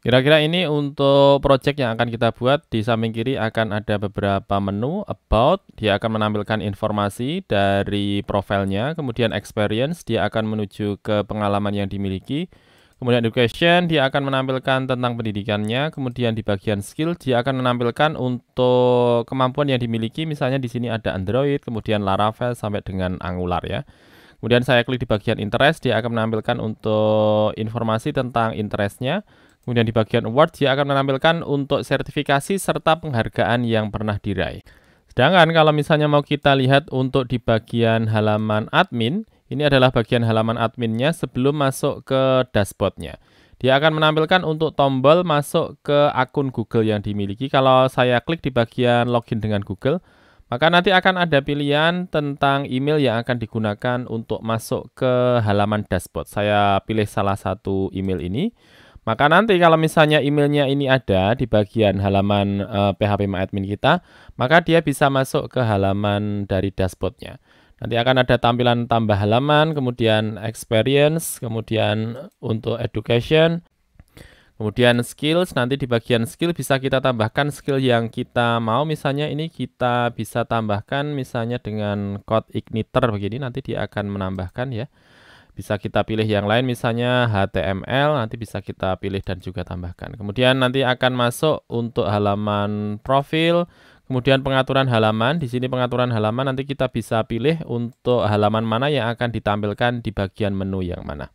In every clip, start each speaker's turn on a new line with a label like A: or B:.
A: Kira-kira ini untuk project yang akan kita buat. Di samping kiri akan ada beberapa menu, about, dia akan menampilkan informasi dari profilnya, kemudian experience, dia akan menuju ke pengalaman yang dimiliki, kemudian education, dia akan menampilkan tentang pendidikannya, kemudian di bagian skill, dia akan menampilkan untuk kemampuan yang dimiliki, misalnya di sini ada Android, kemudian Laravel sampai dengan Angular ya. Kemudian saya klik di bagian interest, dia akan menampilkan untuk informasi tentang interestnya. Kemudian di bagian award, dia akan menampilkan untuk sertifikasi serta penghargaan yang pernah diraih. Sedangkan kalau misalnya mau kita lihat untuk di bagian halaman admin, ini adalah bagian halaman adminnya sebelum masuk ke dashboardnya. Dia akan menampilkan untuk tombol masuk ke akun Google yang dimiliki. Kalau saya klik di bagian login dengan Google, maka nanti akan ada pilihan tentang email yang akan digunakan untuk masuk ke halaman dashboard. Saya pilih salah satu email ini. Maka nanti kalau misalnya emailnya ini ada di bagian halaman PHP MyAdmin kita, maka dia bisa masuk ke halaman dari dashboardnya. Nanti akan ada tampilan tambah halaman, kemudian experience, kemudian untuk education, kemudian skills. Nanti di bagian skill bisa kita tambahkan skill yang kita mau. Misalnya ini kita bisa tambahkan misalnya dengan code igniter begini, nanti dia akan menambahkan ya. Bisa kita pilih yang lain, misalnya HTML, nanti bisa kita pilih dan juga tambahkan. Kemudian nanti akan masuk untuk halaman profil, kemudian pengaturan halaman. Di sini pengaturan halaman nanti kita bisa pilih untuk halaman mana yang akan ditampilkan di bagian menu yang mana.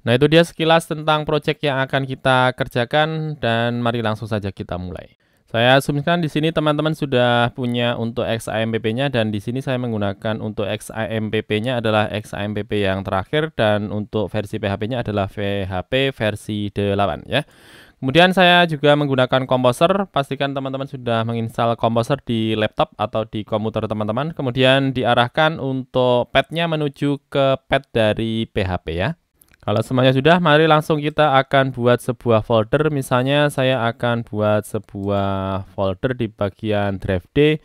A: Nah, itu dia sekilas tentang project yang akan kita kerjakan dan mari langsung saja kita mulai. Saya asumsikan di sini teman-teman sudah punya untuk XAMPP-nya dan di sini saya menggunakan untuk XAMPP-nya adalah XAMPP yang terakhir dan untuk versi PHP-nya adalah PHP versi 8 ya. Kemudian saya juga menggunakan Composer, pastikan teman-teman sudah menginstal Composer di laptop atau di komputer teman-teman. Kemudian diarahkan untuk path-nya menuju ke path dari PHP ya. Kalau semuanya sudah, mari langsung kita akan buat sebuah folder. Misalnya saya akan buat sebuah folder di bagian drive D.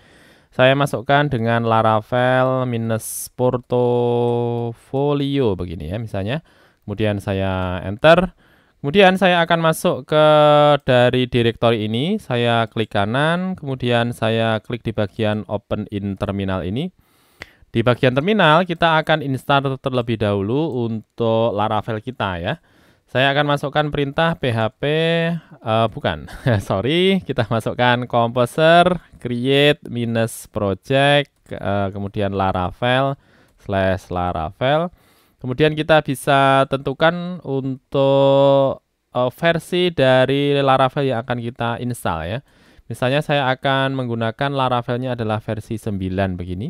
A: Saya masukkan dengan Laravel minus portofolio begini ya misalnya. Kemudian saya enter. Kemudian saya akan masuk ke dari directory ini. Saya klik kanan, kemudian saya klik di bagian open in terminal ini. Di bagian terminal, kita akan install terlebih dahulu untuk Laravel kita ya. Saya akan masukkan perintah php, sorry, kita masukkan composer create minus project, kemudian Laravel/Laravel. Kemudian kita bisa tentukan untuk versi dari Laravel yang akan kita install ya. Misalnya saya akan menggunakan Laravelnya adalah versi 9 begini.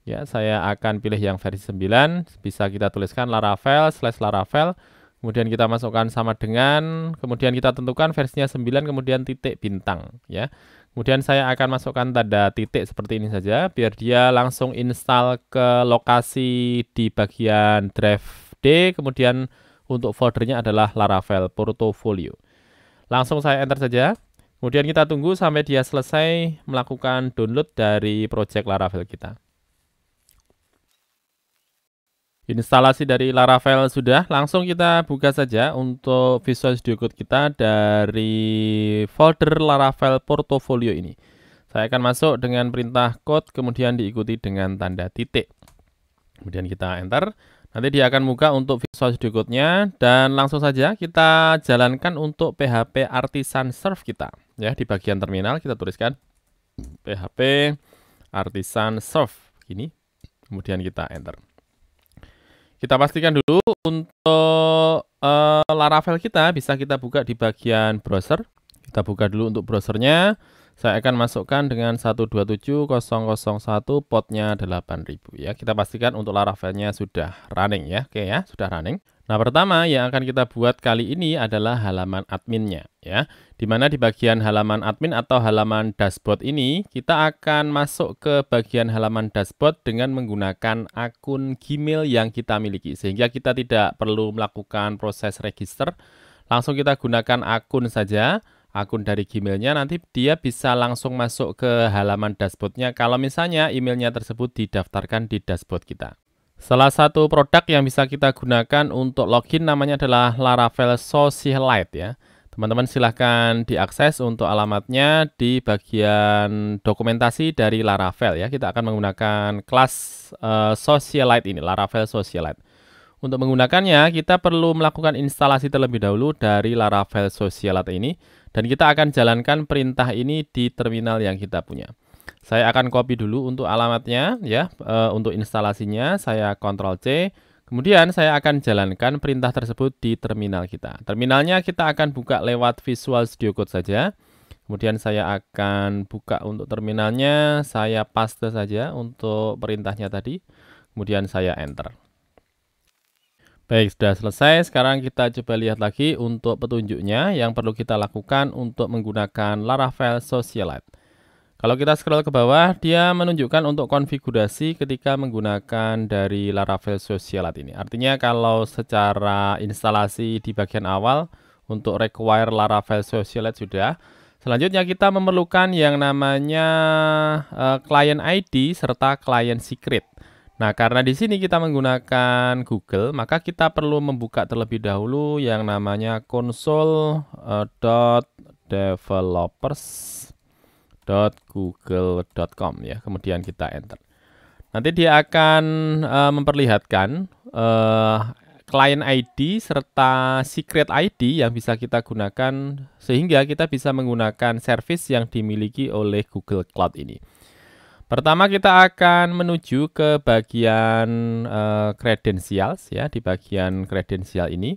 A: Ya, saya akan pilih yang versi 9, bisa kita tuliskan Laravel/Laravel, kemudian kita masukkan sama dengan, kemudian kita tentukan versinya 9, kemudian titik bintang, ya. Kemudian saya akan masukkan tanda titik seperti ini saja, biar dia langsung install ke lokasi di bagian drive D, kemudian untuk foldernya adalah Laravel Portfolio. Langsung saya enter saja, kemudian kita tunggu sampai dia selesai melakukan download dari project Laravel kita. Instalasi dari Laravel sudah, langsung kita buka saja untuk Visual Studio Code kita dari folder Laravel Portfolio ini. Saya akan masuk dengan perintah code, kemudian diikuti dengan tanda titik. Kemudian kita enter, nanti dia akan buka untuk Visual Studio Code-nya, dan langsung saja kita jalankan untuk PHP Artisan Serve kita. Ya, di bagian terminal kita tuliskan PHP Artisan Serve, ini. Kemudian kita enter. Kita pastikan dulu untuk Laravel kita bisa kita buka di bagian browser. Kita buka dulu untuk browsernya. Saya akan masukkan dengan 127.0.0.1 portnya 8000 ya. Kita pastikan untuk Laravelnya sudah running ya. Oke ya, sudah running. Nah, pertama yang akan kita buat kali ini adalah halaman adminnya ya. Di mana di bagian halaman admin atau halaman dashboard ini kita akan masuk ke bagian halaman dashboard dengan menggunakan akun Gmail yang kita miliki, sehingga kita tidak perlu melakukan proses register. Langsung kita gunakan akun saja. Akun dari Gmailnya, nanti dia bisa langsung masuk ke halaman dashboardnya kalau misalnya emailnya tersebut didaftarkan di dashboard kita. Salah satu produk yang bisa kita gunakan untuk login namanya adalah Laravel Socialite ya. Teman-teman silahkan diakses untuk alamatnya di bagian dokumentasi dari Laravel ya. Kita akan menggunakan kelas Socialite ini, Laravel Socialite. Untuk menggunakannya, kita perlu melakukan instalasi terlebih dahulu dari Laravel Socialite ini. Dan kita akan jalankan perintah ini di terminal yang kita punya. Saya akan copy dulu untuk alamatnya ya, untuk instalasinya saya Ctrl C. Kemudian saya akan jalankan perintah tersebut di terminal kita. Terminalnya kita akan buka lewat Visual Studio Code saja. Kemudian saya akan buka untuk terminalnya, saya paste saja untuk perintahnya tadi. Kemudian saya enter. Baik, sudah selesai. Sekarang kita coba lihat lagi untuk petunjuknya yang perlu kita lakukan untuk menggunakan Laravel Socialite. Kalau kita scroll ke bawah, dia menunjukkan untuk konfigurasi ketika menggunakan dari Laravel Socialite ini. Artinya kalau secara instalasi di bagian awal untuk require Laravel Socialite sudah. Selanjutnya kita memerlukan yang namanya client ID serta client secret. Nah, karena di sini kita menggunakan Google, maka kita perlu membuka terlebih dahulu yang namanya console.developers.google.com ya. Kemudian kita enter. Nanti dia akan memperlihatkan client ID serta secret ID yang bisa kita gunakan sehingga kita bisa menggunakan service yang dimiliki oleh Google Cloud ini. Pertama kita akan menuju ke bagian credentials ya, di bagian kredensial ini.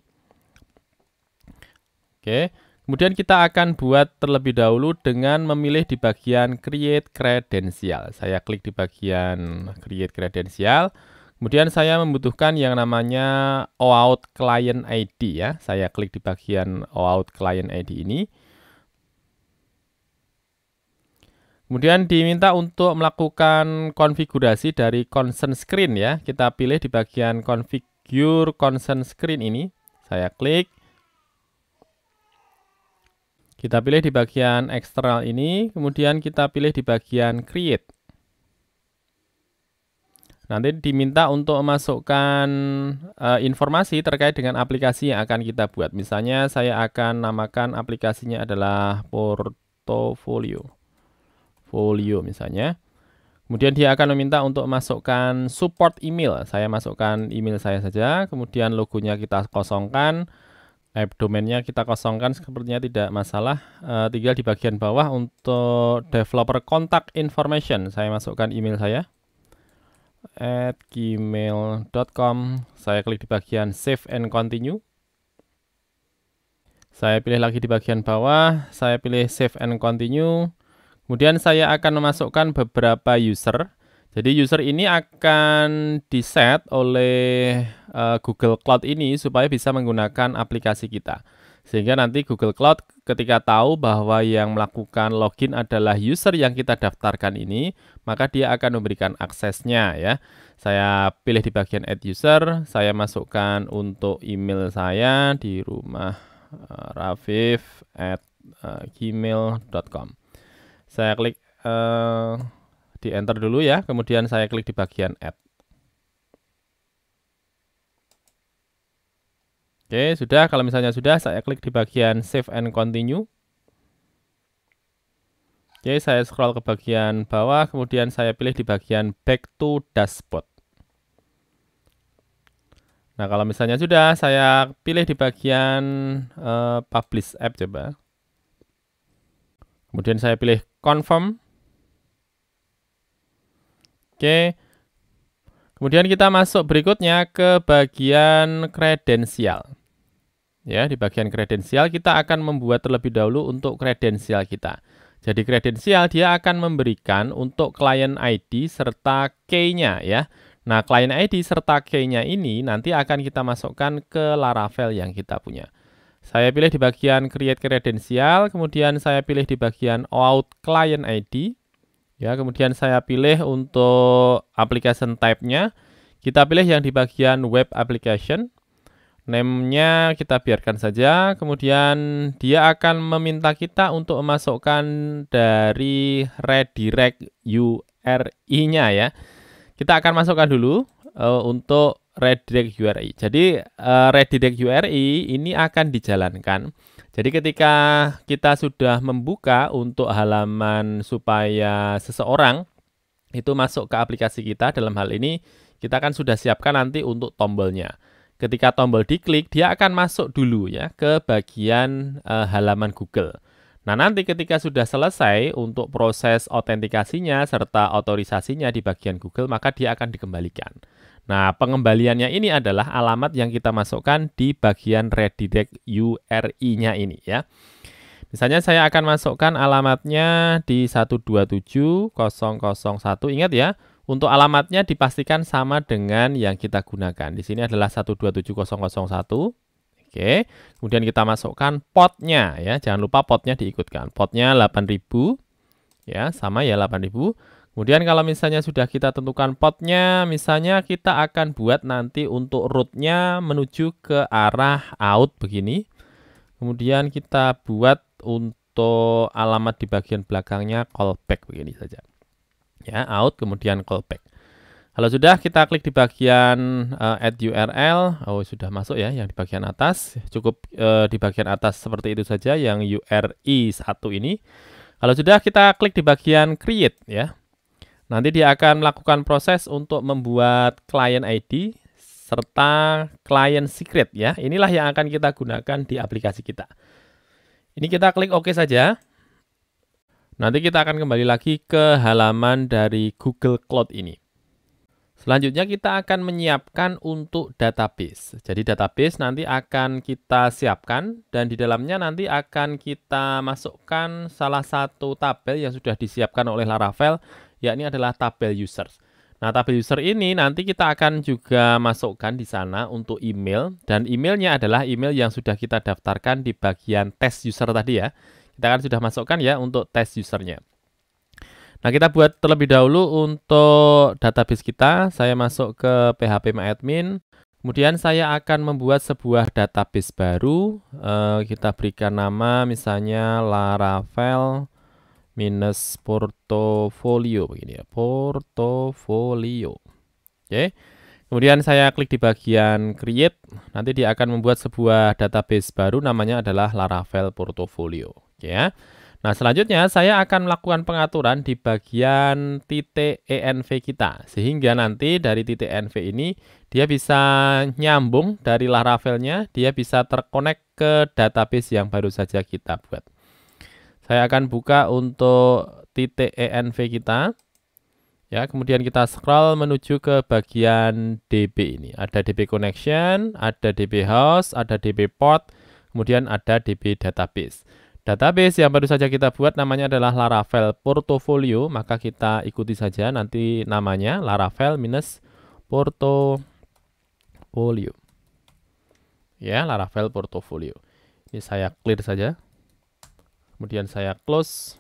A: Oke. Kemudian kita akan buat terlebih dahulu dengan memilih di bagian Create Credential. Saya klik di bagian Create Credential. Kemudian saya membutuhkan yang namanya OAuth Client ID ya. Saya klik di bagian OAuth Client ID ini. Kemudian diminta untuk melakukan konfigurasi dari consent screen ya. Kita pilih di bagian Configure Consent Screen ini. Saya klik. Kita pilih di bagian eksternal ini, kemudian kita pilih di bagian create. Nanti diminta untuk memasukkan informasi terkait dengan aplikasi yang akan kita buat. Misalnya saya akan namakan aplikasinya adalah Portofolio. Folio misalnya. Kemudian dia akan meminta untuk memasukkan support email. Saya masukkan email saya saja, kemudian logonya kita kosongkan. Domainnya kita kosongkan, sepertinya tidak masalah. Tinggal di bagian bawah untuk developer contact information, saya masukkan email saya @gmail.com. Saya klik di bagian save and continue. Saya pilih lagi di bagian bawah, saya pilih save and continue. Kemudian saya akan memasukkan beberapa user. Jadi user ini akan di-set oleh Google Cloud ini supaya bisa menggunakan aplikasi kita. Sehingga nanti Google Cloud ketika tahu bahwa yang melakukan login adalah user yang kita daftarkan ini, maka dia akan memberikan aksesnya ya. Saya pilih di bagian add user, saya masukkan untuk email saya di rumah rafif@gmail.com. Saya klik di enter dulu ya, kemudian saya klik di bagian add. Oke, sudah. Kalau misalnya sudah, saya klik di bagian save and continue. Oke, saya scroll ke bagian bawah, kemudian saya pilih di bagian back to dashboard. Nah, kalau misalnya sudah, saya pilih di bagian publish app coba. Kemudian saya pilih confirm. Oke. Kemudian kita masuk berikutnya ke bagian kredensial. Ya, di bagian kredensial kita akan membuat terlebih dahulu untuk kredensial kita. Jadi kredensial dia akan memberikan untuk client ID serta key-nya ya. Nah, client ID serta key-nya ini nanti akan kita masukkan ke Laravel yang kita punya. Saya pilih di bagian create kredensial, kemudian saya pilih di bagian OAuth Client ID. Ya, kemudian saya pilih untuk application type-nya. Kita pilih yang di bagian web application. Name-nya kita biarkan saja. Kemudian dia akan meminta kita untuk memasukkan dari redirect URI-nya ya. Kita akan masukkan dulu untuk redirect URI. Jadi redirect URI ini akan dijalankan Jadi ketika kita sudah membuka untuk halaman supaya seseorang itu masuk ke aplikasi kita, dalam hal ini kita kan sudah siapkan nanti untuk tombolnya. Ketika tombol diklik, dia akan masuk dulu ya ke bagian halaman Google. Nah, nanti ketika sudah selesai untuk proses autentikasinya serta otorisasinya di bagian Google, maka dia akan dikembalikan. Nah, pengembaliannya ini adalah alamat yang kita masukkan di bagian redirect URI-nya ini ya. Misalnya saya akan masukkan alamatnya di 127.0.0.1. Ingat ya, untuk alamatnya dipastikan sama dengan yang kita gunakan. Di sini adalah 127.0.0.1. Oke, kemudian kita masukkan portnya ya. Jangan lupa portnya diikutkan. Portnya 8000 ya, sama ya 8000. Kemudian kalau misalnya sudah kita tentukan portnya, misalnya kita akan buat nanti untuk root-nya menuju ke arah out begini. Kemudian kita buat untuk alamat di bagian belakangnya callback begini saja. Ya, out kemudian callback. Kalau sudah, kita klik di bagian add URL. Oh, sudah masuk ya yang di bagian atas. Cukup di bagian atas seperti itu saja yang URI 1 ini. Kalau sudah, kita klik di bagian create ya. Nanti dia akan melakukan proses untuk membuat client ID serta client secret ya. Inilah yang akan kita gunakan di aplikasi kita. Ini kita klik OK saja. Nanti kita akan kembali lagi ke halaman dari Google Cloud ini. Selanjutnya kita akan menyiapkan untuk database. Jadi database nanti akan kita siapkan dan di dalamnya nanti akan kita masukkan salah satu tabel yang sudah disiapkan oleh Laravel, yakni adalah tabel users. Nah, tabel user ini nanti kita akan juga masukkan di sana untuk email dan emailnya adalah email yang sudah kita daftarkan di bagian test user tadi ya. Kita kan sudah masukkan ya untuk test usernya. Nah, kita buat terlebih dahulu untuk database kita. Saya masuk ke phpMyAdmin. Kemudian saya akan membuat sebuah database baru. Kita berikan nama misalnya Laravel minus portofolio begini ya, portofolio. Oke. Kemudian saya klik di bagian create. Nanti dia akan membuat sebuah database baru namanya adalah Laravel portofolio. Oke ya. Nah, selanjutnya saya akan melakukan pengaturan di bagian .env kita. Sehingga nanti dari .env ini dia bisa nyambung dari Laravelnya, dia bisa terkonek ke database yang baru saja kita buat. Saya akan buka untuk .env kita. Ya, kemudian kita scroll menuju ke bagian DB ini. Ada DB connection, ada DB host, ada DB port, kemudian ada DB database. Database yang baru saja kita buat namanya adalah Laravel portofolio, maka kita ikuti saja nanti namanya Laravel minus portofolio. Ya, Laravel portofolio. Ini saya clear saja. Kemudian saya close.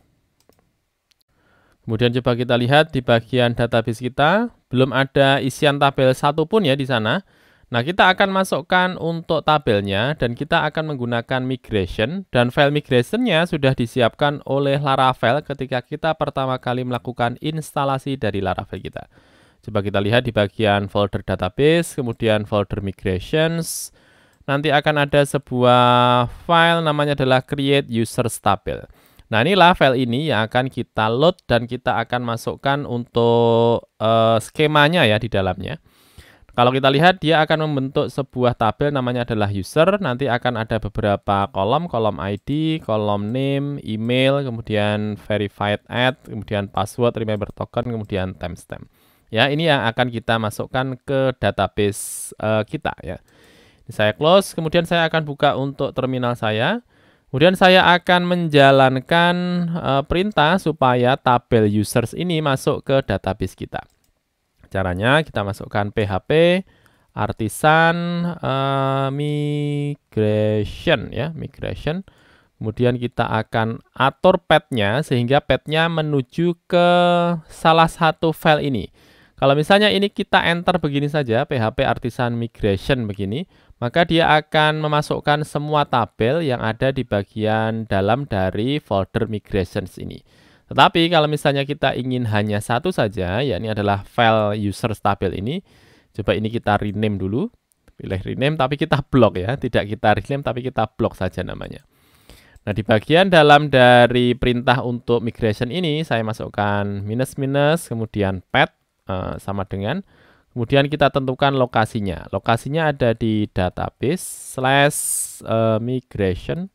A: Kemudian coba kita lihat di bagian database kita, belum ada isian tabel satupun ya di sana. Nah, kita akan masukkan untuk tabelnya dan kita akan menggunakan migration dan file migration-nya sudah disiapkan oleh Laravel ketika kita pertama kali melakukan instalasi dari Laravel kita. Coba kita lihat di bagian folder database, kemudian folder migrations. Nanti akan ada sebuah file namanya adalah create users tabel. Nah, inilah file ini yang akan kita load dan kita akan masukkan untuk skemanya ya di dalamnya. Kalau kita lihat, dia akan membentuk sebuah tabel namanya adalah user. Nanti akan ada beberapa kolom ID, kolom name, email, kemudian verified add, kemudian password, remember token, kemudian timestamp. Ya, ini yang akan kita masukkan ke database kita ya. Ini saya close, kemudian saya akan buka untuk terminal saya. Kemudian saya akan menjalankan perintah supaya tabel users ini masuk ke database kita. Caranya kita masukkan php artisan migration ya, migration. Kemudian kita akan atur path-nya sehingga path-nya menuju ke salah satu file ini. Kalau misalnya ini kita enter begini saja, php artisan migration begini, maka dia akan memasukkan semua tabel yang ada di bagian dalam dari folder migrations ini. Tetapi kalau misalnya kita ingin hanya satu saja, yakni adalah file users tabel ini, coba ini kita rename dulu. Pilih rename tapi kita blok ya, tidak kita rename tapi kita blok saja namanya. Nah, di bagian dalam dari perintah untuk migration ini, saya masukkan minus minus, kemudian path sama dengan, kemudian kita tentukan lokasinya. Lokasinya ada di database /migration,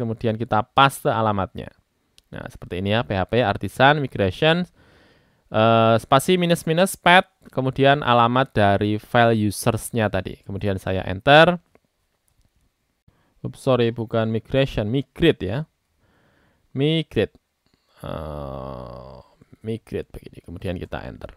A: kemudian kita paste alamatnya. Nah, seperti ini ya, PHP artisan migration, spasi minus minus path, kemudian alamat dari file users-nya tadi. Kemudian saya enter. Sorry, bukan migration, migrate ya. Migrate. Migrate begini. Kemudian kita enter.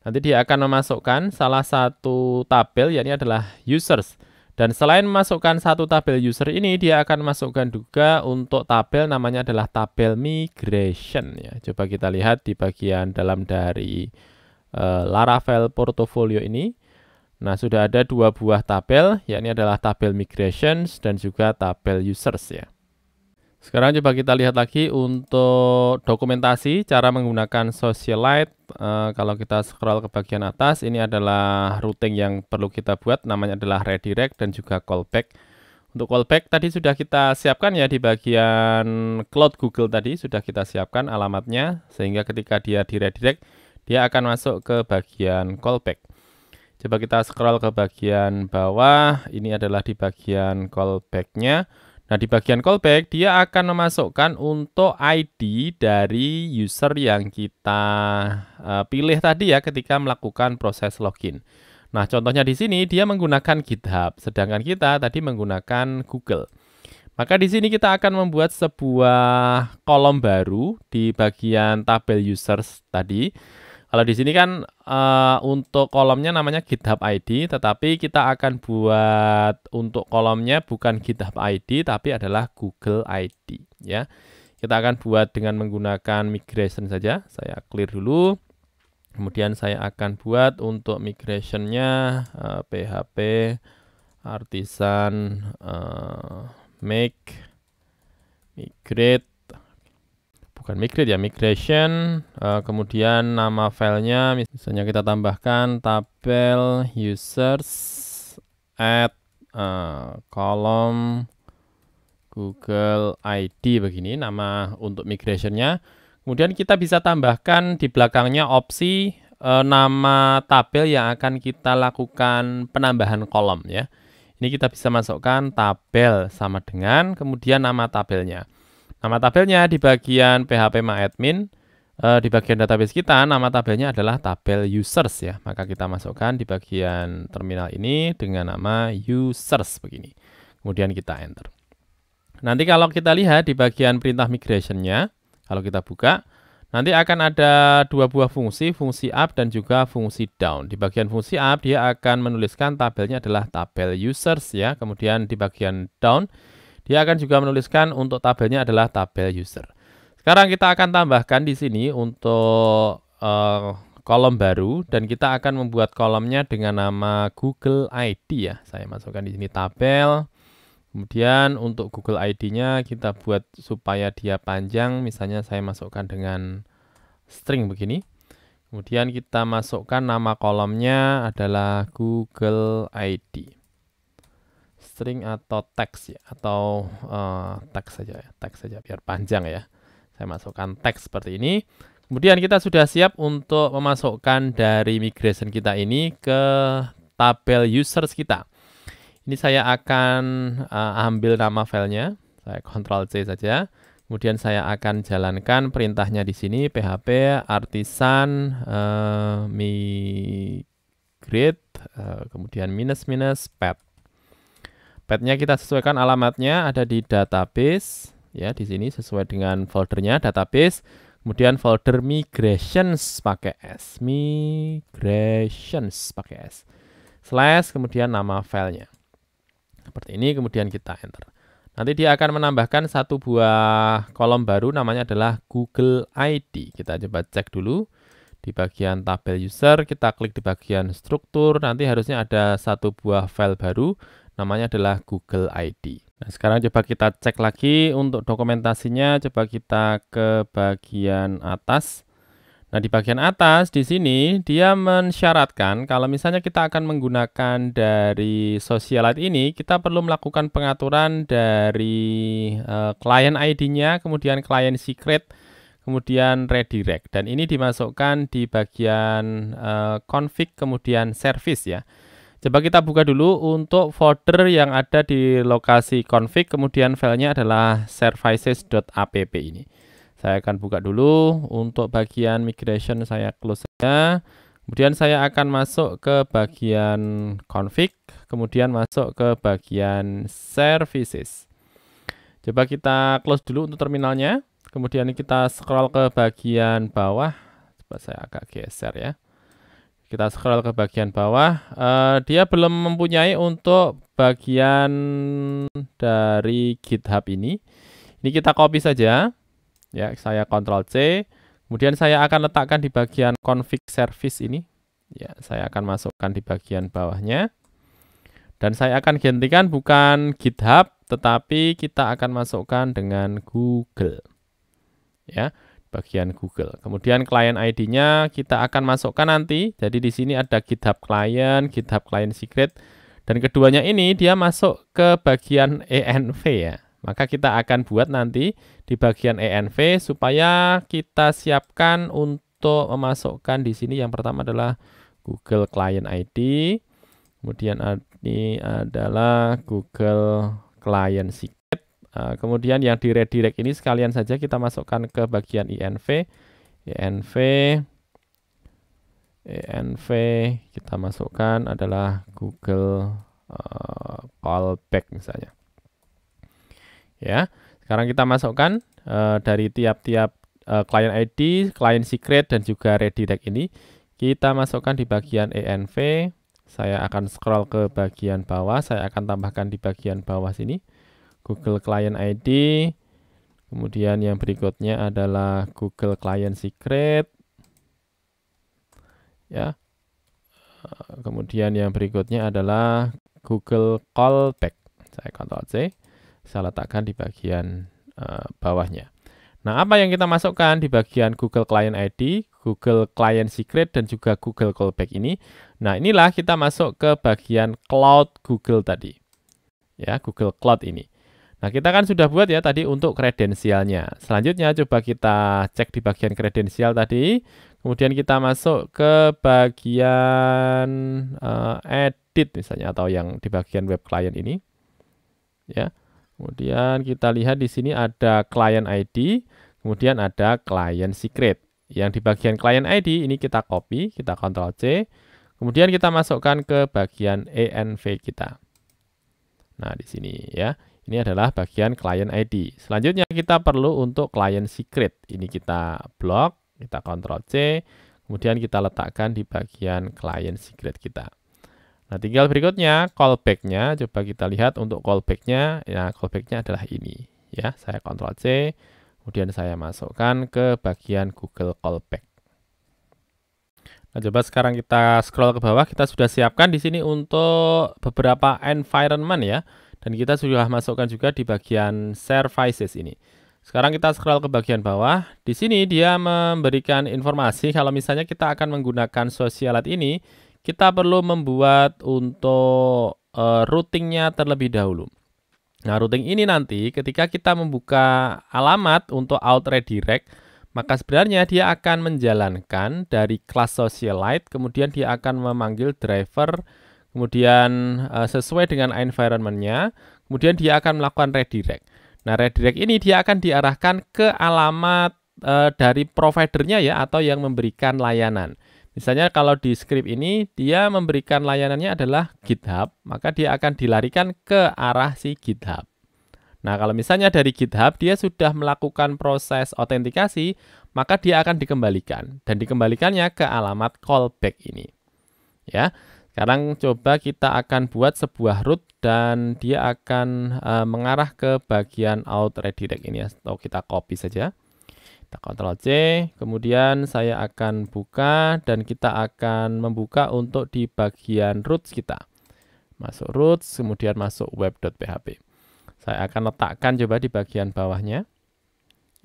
A: Nanti dia akan memasukkan salah satu tabel, yakni adalah users. Dan selain memasukkan satu tabel user ini, dia akan masukkan juga untuk tabel namanya adalah tabel migration ya. Coba kita lihat di bagian dalam dari Laravel portfolio ini. Nah, sudah ada dua buah tabel, yakni adalah tabel migrations dan juga tabel users ya. Sekarang coba kita lihat lagi untuk dokumentasi cara menggunakan Socialite. Kalau kita scroll ke bagian atas, ini adalah routing yang perlu kita buat, namanya adalah redirect dan juga callback. Untuk callback tadi sudah kita siapkan ya di bagian Cloud Google tadi, sudah kita siapkan alamatnya, sehingga ketika dia di redirect, dia akan masuk ke bagian callback. Coba kita scroll ke bagian bawah, ini adalah di bagian callback-nya. Nah, di bagian callback, dia akan memasukkan untuk ID dari user yang kita pilih tadi ya ketika melakukan proses login. Nah, contohnya di sini dia menggunakan GitHub, sedangkan kita tadi menggunakan Google. Maka di sini kita akan membuat sebuah kolom baru di bagian tabel users tadi. Kalau di sini kan untuk kolomnya namanya GitHub ID, tetapi kita akan buat untuk kolomnya bukan GitHub ID, tapi adalah Google ID. Ya, kita akan buat dengan menggunakan migration saja. Saya clear dulu. Kemudian saya akan buat untuk migrationnya PHP artisan migrate. Bukan migrate ya, migration, kemudian nama filenya misalnya kita tambahkan tabel users at kolom Google ID begini nama untuk migrationnya. Kemudian kita bisa tambahkan di belakangnya opsi nama tabel yang akan kita lakukan penambahan kolom ya. Ini kita bisa masukkan tabel sama dengan kemudian nama tabelnya. Nama tabelnya di bagian php-myadmin, di bagian database kita, nama tabelnya adalah tabel users ya. Maka kita masukkan di bagian terminal ini dengan nama users begini. Kemudian kita enter. Nanti kalau kita lihat di bagian perintah migration-nya, kalau kita buka, nanti akan ada dua buah fungsi up dan juga fungsi down. Di bagian fungsi up, dia akan menuliskan tabelnya adalah tabel users ya. Kemudian di bagian down, dia akan juga menuliskan untuk tabelnya adalah tabel user. Sekarang kita akan tambahkan di sini untuk kolom baru dan kita akan membuat kolomnya dengan nama Google ID ya. Saya masukkan di sini tabel. Kemudian untuk Google ID-nya kita buat supaya dia panjang. Misalnya saya masukkan dengan string begini. Kemudian kita masukkan nama kolomnya adalah Google ID. String atau teks ya, atau teks saja ya, teks saja biar panjang ya. Saya masukkan teks seperti ini. Kemudian kita sudah siap untuk memasukkan dari migration kita ini ke tabel users kita. Ini saya akan ambil nama filenya, saya Ctrl C saja. Kemudian saya akan jalankan perintahnya di sini php artisan migrate, kemudian minus minus path. Path-nya kita sesuaikan alamatnya ada di database ya, di sini sesuai dengan foldernya database. Kemudian folder migrations pakai S, migrations pakai S. Slash kemudian nama filenya. Seperti ini kemudian kita enter. Nanti dia akan menambahkan satu buah kolom baru namanya adalah Google ID. Kita coba cek dulu. Di bagian tabel user kita klik di bagian struktur, nanti harusnya ada satu buah file baru namanya adalah Google ID. Nah, sekarang coba kita cek lagi untuk dokumentasinya, coba kita ke bagian atas. Nah, di bagian atas di sini dia mensyaratkan kalau misalnya kita akan menggunakan dari Socialite ini, kita perlu melakukan pengaturan dari client ID-nya, kemudian client secret, kemudian redirect. Dan ini dimasukkan di bagian config, kemudian service ya. Coba kita buka dulu untuk folder yang ada di lokasi config, kemudian filenya adalah services.app ini. Saya akan buka dulu untuk bagian migration, saya close saja. Kemudian saya akan masuk ke bagian config, kemudian masuk ke bagian services. Coba kita close dulu untuk terminalnya. Kemudian kita scroll ke bagian bawah. Coba saya agak geser ya. Kita scroll ke bagian bawah. Dia belum mempunyai untuk bagian dari GitHub ini. Ini kita copy saja. Ya, saya Ctrl C, kemudian saya akan letakkan di bagian config service ini. Ya, saya akan masukkan di bagian bawahnya. Dan saya akan gantikan bukan GitHub, tetapi kita akan masukkan dengan Google. Ya, bagian Google. Kemudian client ID-nya kita akan masukkan nanti. Jadi di sini ada GitHub client, GitHub client secret, dan keduanya ini dia masuk ke bagian env ya. Maka kita akan buat nanti di bagian env supaya kita siapkan untuk memasukkan di sini. Yang pertama adalah Google Client ID, kemudian ini adalah Google Client Secret. Kemudian yang di redirect ini sekalian saja kita masukkan ke bagian env kita masukkan adalah Google callback misalnya. Ya, sekarang kita masukkan dari tiap-tiap client ID, client secret, dan juga redirect ini. Kita masukkan di bagian env. Saya akan scroll ke bagian bawah. Saya akan tambahkan di bagian bawah sini. Google Client ID. Kemudian yang berikutnya adalah Google Client Secret. Ya. Kemudian yang berikutnya adalah Google Callback. Saya Ctrl C. Saya letakkan di bagian bawahnya. Nah, apa yang kita masukkan di bagian Google Client ID, Google Client Secret, dan juga Google Callback ini? Nah, inilah kita masuk ke bagian Cloud Google tadi. Ya, Google Cloud ini. Nah, kita kan sudah buat ya tadi untuk kredensialnya. Selanjutnya coba kita cek di bagian kredensial tadi. Kemudian kita masuk ke bagian edit misalnya, atau yang di bagian web client ini. Ya. Kemudian kita lihat di sini ada client ID, kemudian ada client secret. Yang di bagian client ID ini kita copy, kita Ctrl C, kemudian kita masukkan ke bagian env kita. Nah, di sini ya, ini adalah bagian client ID. Selanjutnya kita perlu untuk client secret. Ini kita blok, kita Ctrl C, kemudian kita letakkan di bagian client secret kita. Nah, tinggal berikutnya callback-nya. Coba kita lihat untuk callback-nya. Ya, callback-nya adalah ini. Ya, saya Ctrl C, kemudian saya masukkan ke bagian Google Callback. Nah, coba sekarang kita scroll ke bawah. Kita sudah siapkan di sini untuk beberapa environment ya. Dan kita sudah masukkan juga di bagian services ini. Sekarang kita scroll ke bagian bawah. Di sini dia memberikan informasi kalau misalnya kita akan menggunakan Socialite ini, kita perlu membuat untuk routingnya terlebih dahulu. Nah, routing ini nanti ketika kita membuka alamat untuk out redirect, maka sebenarnya dia akan menjalankan dari kelas Socialite, kemudian dia akan memanggil driver, kemudian sesuai dengan environment-nya, kemudian dia akan melakukan redirect. Nah, redirect ini dia akan diarahkan ke alamat dari providernya ya, atau yang memberikan layanan. Misalnya kalau di script ini dia memberikan layanannya adalah GitHub, maka dia akan dilarikan ke arah si GitHub. Nah, kalau misalnya dari GitHub dia sudah melakukan proses autentikasi, maka dia akan dikembalikan, dan dikembalikannya ke alamat callback ini. Ya, sekarang coba kita akan buat sebuah route dan dia akan mengarah ke bagian out redirect ini, atau kita copy saja. Kita Ctrl C, kemudian saya akan buka dan kita akan membuka untuk di bagian roots kita. Masuk roots, kemudian masuk web.php. Saya akan letakkan coba di bagian bawahnya.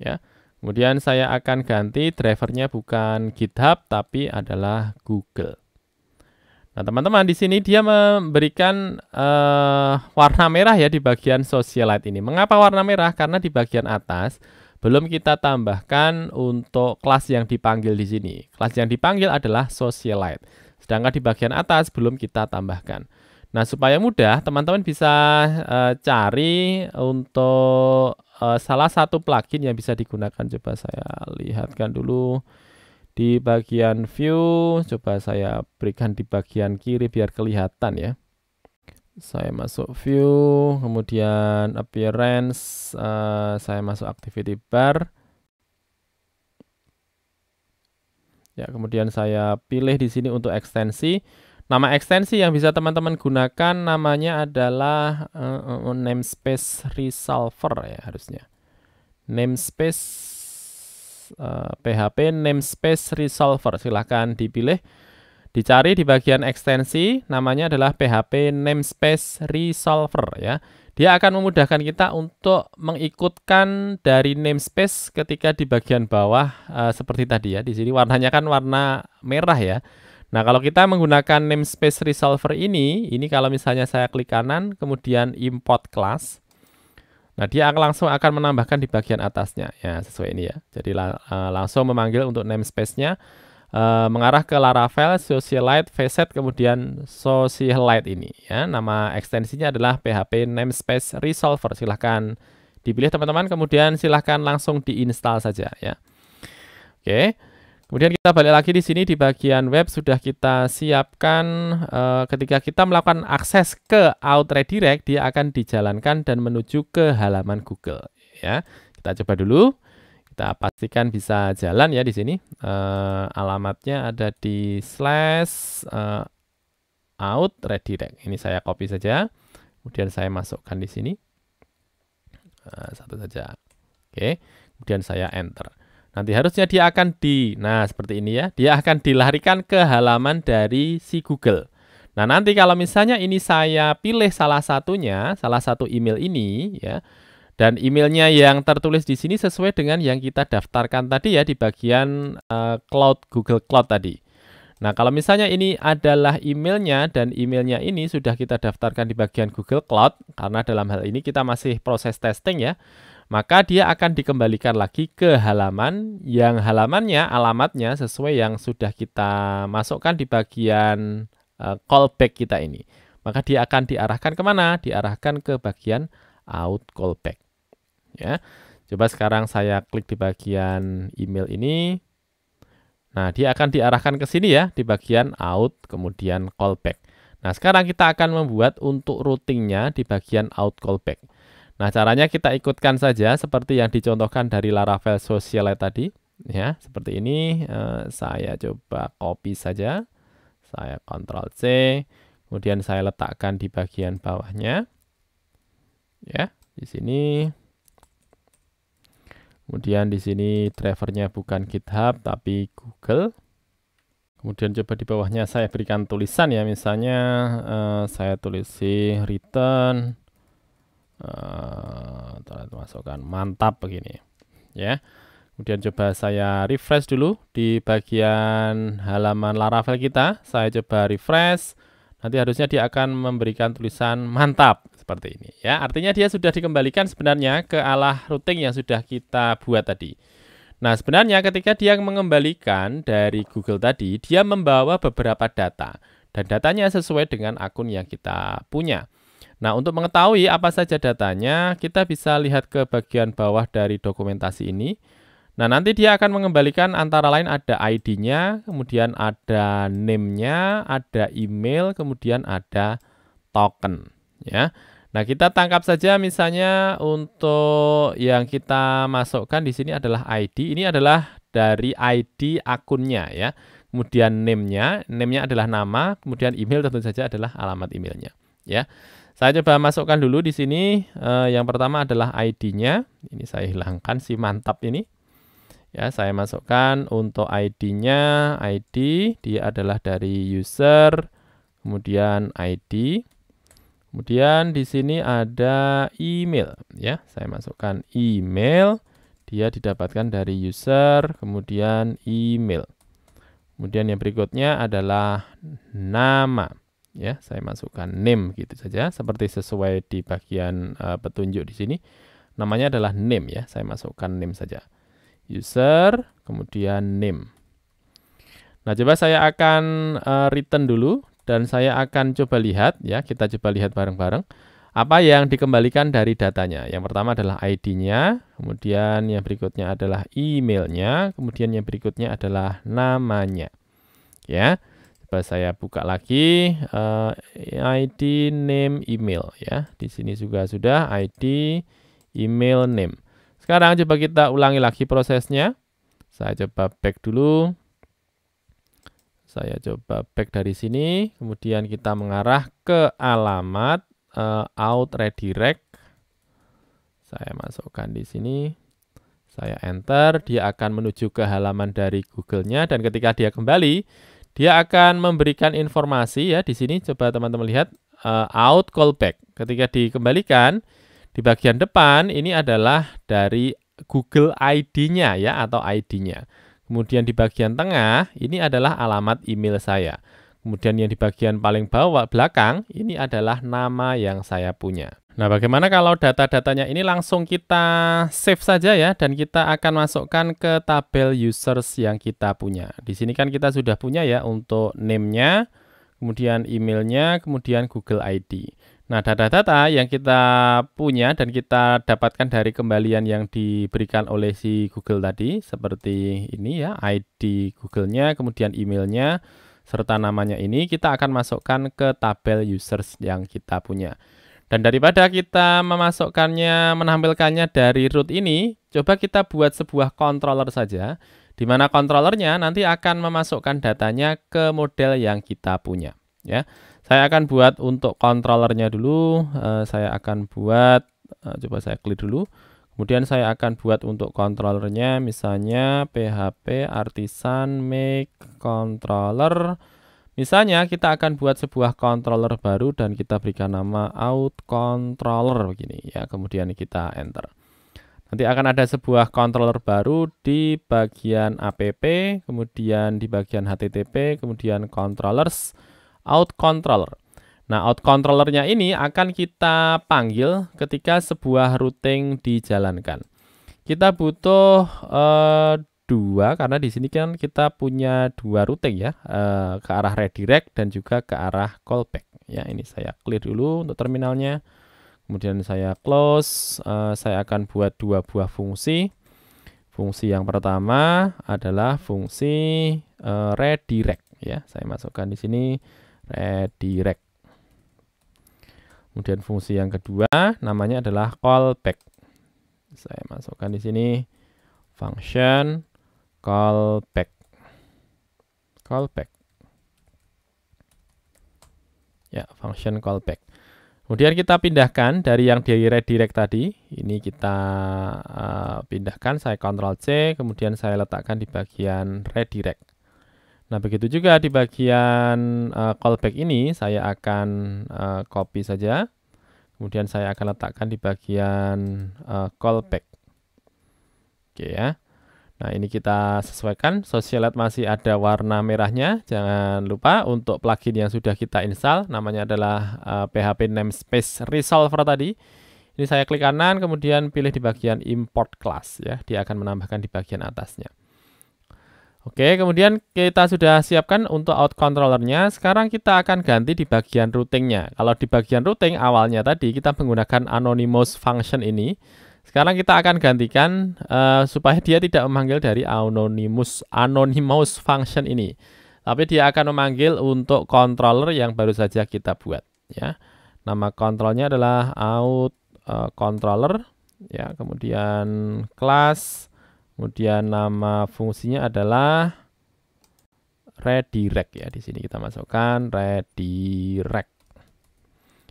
A: Ya. Kemudian saya akan ganti drivernya bukan GitHub tapi adalah Google. Nah, teman-teman di sini dia memberikan warna merah ya di bagian Socialite ini. Mengapa warna merah? Karena di bagian atas belum kita tambahkan untuk kelas yang dipanggil di sini. Kelas yang dipanggil adalah Socialite. Sedangkan di bagian atas belum kita tambahkan. Nah, supaya mudah, teman-teman bisa cari untuk salah satu plugin yang bisa digunakan. Coba saya lihatkan dulu di bagian view. Coba saya berikan di bagian kiri biar kelihatan ya. Saya masuk view, kemudian appearance, saya masuk activity bar. Ya, kemudian saya pilih di sini untuk ekstensi. Nama ekstensi yang bisa teman-teman gunakan namanya adalah namespace resolver ya harusnya. Namespace PHP namespace resolver. Silahkan dipilih. Dicari di bagian ekstensi, namanya adalah PHP namespace resolver ya. Dia akan memudahkan kita untuk mengikutkan dari namespace ketika di bagian bawah seperti tadi ya. Di sini warnanya kan warna merah ya. Nah, kalau kita menggunakan namespace resolver ini kalau misalnya saya klik kanan, kemudian import class, nah dia langsung akan menambahkan di bagian atasnya, ya sesuai ini ya. Jadi langsung memanggil untuk namespace-nya, mengarah ke Laravel, Socialite, Facet, kemudian Socialite ini ya. Nama ekstensinya adalah PHP namespace resolver. Silahkan dipilih teman-teman, kemudian silahkan langsung diinstal saja ya. Oke. Kemudian kita balik lagi di sini di bagian web sudah kita siapkan ketika kita melakukan akses ke Out-Redirect dia akan dijalankan dan menuju ke halaman Google ya. Kita coba dulu. Kita pastikan bisa jalan ya di sini. Alamatnya ada di /out-redirect. Ini saya copy saja. Kemudian saya masukkan di sini. Satu saja. Oke. Kemudian saya enter. Nanti harusnya dia akan nah seperti ini ya, dia akan dilarikan ke halaman dari si Google. Nah nanti kalau misalnya ini saya pilih salah satu email ini ya, dan emailnya yang tertulis di sini sesuai dengan yang kita daftarkan tadi ya di bagian Cloud Google Cloud tadi. Nah kalau misalnya ini adalah emailnya dan emailnya ini sudah kita daftarkan di bagian Google Cloud, karena dalam hal ini kita masih proses testing ya, maka dia akan dikembalikan lagi ke halaman yang alamatnya sesuai yang sudah kita masukkan di bagian callback kita ini. Maka dia akan diarahkan kemana? Diarahkan ke bagian out callback. Ya, coba sekarang saya klik di bagian email ini. Nah, dia akan diarahkan ke sini ya, di bagian out, kemudian callback. Nah, sekarang kita akan membuat untuk routingnya di bagian out callback. Nah, caranya kita ikutkan saja seperti yang dicontohkan dari Laravel Socialite tadi. Ya, seperti ini. Saya coba copy saja. Saya Ctrl+C. Kemudian saya letakkan di bagian bawahnya. Ya, di sini. Kemudian di sini drivernya bukan GitHub, tapi Google. Kemudian coba di bawahnya saya berikan tulisan ya. Misalnya saya tulisi return. Masukkan mantap begini ya. Kemudian coba saya refresh dulu di bagian halaman Laravel kita. Saya coba refresh. Nanti harusnya dia akan memberikan tulisan mantap seperti ini ya. Artinya dia sudah dikembalikan sebenarnya ke arah routing yang sudah kita buat tadi. Nah, sebenarnya ketika dia mengembalikan dari Google tadi, dia membawa beberapa data dan datanya sesuai dengan akun yang kita punya. Nah, untuk mengetahui apa saja datanya, kita bisa lihat ke bagian bawah dari dokumentasi ini. Nah, nanti dia akan mengembalikan antara lain ada ID-nya, kemudian ada name-nya, ada email, kemudian ada token. Ya. Nah, kita tangkap saja misalnya untuk yang kita masukkan di sini adalah ID. Ini adalah dari ID akunnya ya. Kemudian name-nya adalah nama, kemudian email tentu saja adalah alamat emailnya. Ya. Saya coba masukkan dulu di sini. Yang pertama adalah ID-nya. Ini saya hilangkan si mantap ini. Ya, saya masukkan untuk ID-nya. ID dia adalah dari user, kemudian ID. Kemudian di sini ada email. Ya, saya masukkan email. dia didapatkan dari user, kemudian email. Kemudian yang berikutnya adalah nama. Ya, saya masukkan name gitu saja, seperti sesuai di bagian petunjuk di sini. Namanya adalah name ya, saya masukkan name saja. User, kemudian name. Nah, coba saya akan return dulu dan saya akan coba lihat ya, kita coba lihat bareng-bareng apa yang dikembalikan dari datanya. Yang pertama adalah ID-nya, kemudian yang berikutnya adalah emailnya, kemudian yang berikutnya adalah namanya. Ya, coba saya buka lagi ID, name, email ya. Di sini juga sudah ID, email, name. Sekarang coba kita ulangi lagi prosesnya. Saya coba back dulu. Saya coba back dari sini, kemudian kita mengarah ke alamat out redirect. Saya masukkan di sini. Saya enter, dia akan menuju ke halaman dari Google-nya dan ketika dia kembali, dia akan memberikan informasi ya di sini. Coba teman-teman lihat out callback. Ketika dikembalikan di bagian depan ini adalah dari Google ID-nya ya atau ID-nya. Kemudian di bagian tengah ini adalah alamat email saya. Kemudian yang di bagian paling bawah belakang ini adalah nama yang saya punya. Nah, bagaimana kalau data-datanya ini langsung kita save saja ya dan kita akan masukkan ke tabel users yang kita punya. Di sini kan kita sudah punya ya untuk name-nya, kemudian emailnya, kemudian Google ID. Nah, data-data yang kita punya dan kita dapatkan dari kembalian yang diberikan oleh si Google tadi, seperti ini ya, ID Google-nya, kemudian emailnya, serta namanya ini, kita akan masukkan ke tabel users yang kita punya. Dan daripada kita memasukkannya, menampilkannya dari root ini, coba kita buat sebuah controller saja, di mana controllernya nanti akan memasukkan datanya ke model yang kita punya. Ya, saya akan buat untuk controllernya dulu. Saya akan buat, coba saya klik dulu. Kemudian saya akan buat untuk controllernya, misalnya PHP artisan make controller. Misalnya kita akan buat sebuah controller baru dan kita berikan nama out controller begini ya. Kemudian kita enter. Nanti akan ada sebuah controller baru di bagian app, kemudian di bagian HTTP, kemudian controllers, out controller. Nah, out controllernya ini akan kita panggil ketika sebuah routing dijalankan. Kita butuh dua, karena di sini kan kita punya dua routing ya, ke arah redirect dan juga ke arah callback. Ya, ini saya clear dulu untuk terminalnya. Kemudian saya close. Saya akan buat dua buah fungsi. Fungsi yang pertama adalah fungsi redirect. Ya, saya masukkan di sini redirect. Kemudian fungsi yang kedua namanya adalah callback. Saya masukkan di sini function callback. Ya, function callback. Kemudian kita pindahkan dari yang di redirect tadi. Ini kita pindahkan, saya Ctrl C, kemudian saya letakkan di bagian redirect. Nah, begitu juga di bagian callback ini, saya akan copy saja. Kemudian saya akan letakkan di bagian callback. Oke ya. Nah, ini kita sesuaikan. Socialite masih ada warna merahnya. Jangan lupa untuk plugin yang sudah kita install, namanya adalah PHP namespace resolver tadi. Ini saya klik kanan, kemudian pilih di bagian import class ya. Dia akan menambahkan di bagian atasnya. Oke, kemudian kita sudah siapkan untuk out controllernya. Sekarang kita akan ganti di bagian routingnya. Kalau di bagian routing awalnya tadi kita menggunakan anonymous function ini. Sekarang kita akan gantikan supaya dia tidak memanggil dari anonymous function ini. Tapi dia akan memanggil untuk controller yang baru saja kita buat. Ya. Nama kontrolnya adalah out controller. Ya, kemudian class. Kemudian nama fungsinya adalah redirect. Ya, di sini kita masukkan redirect.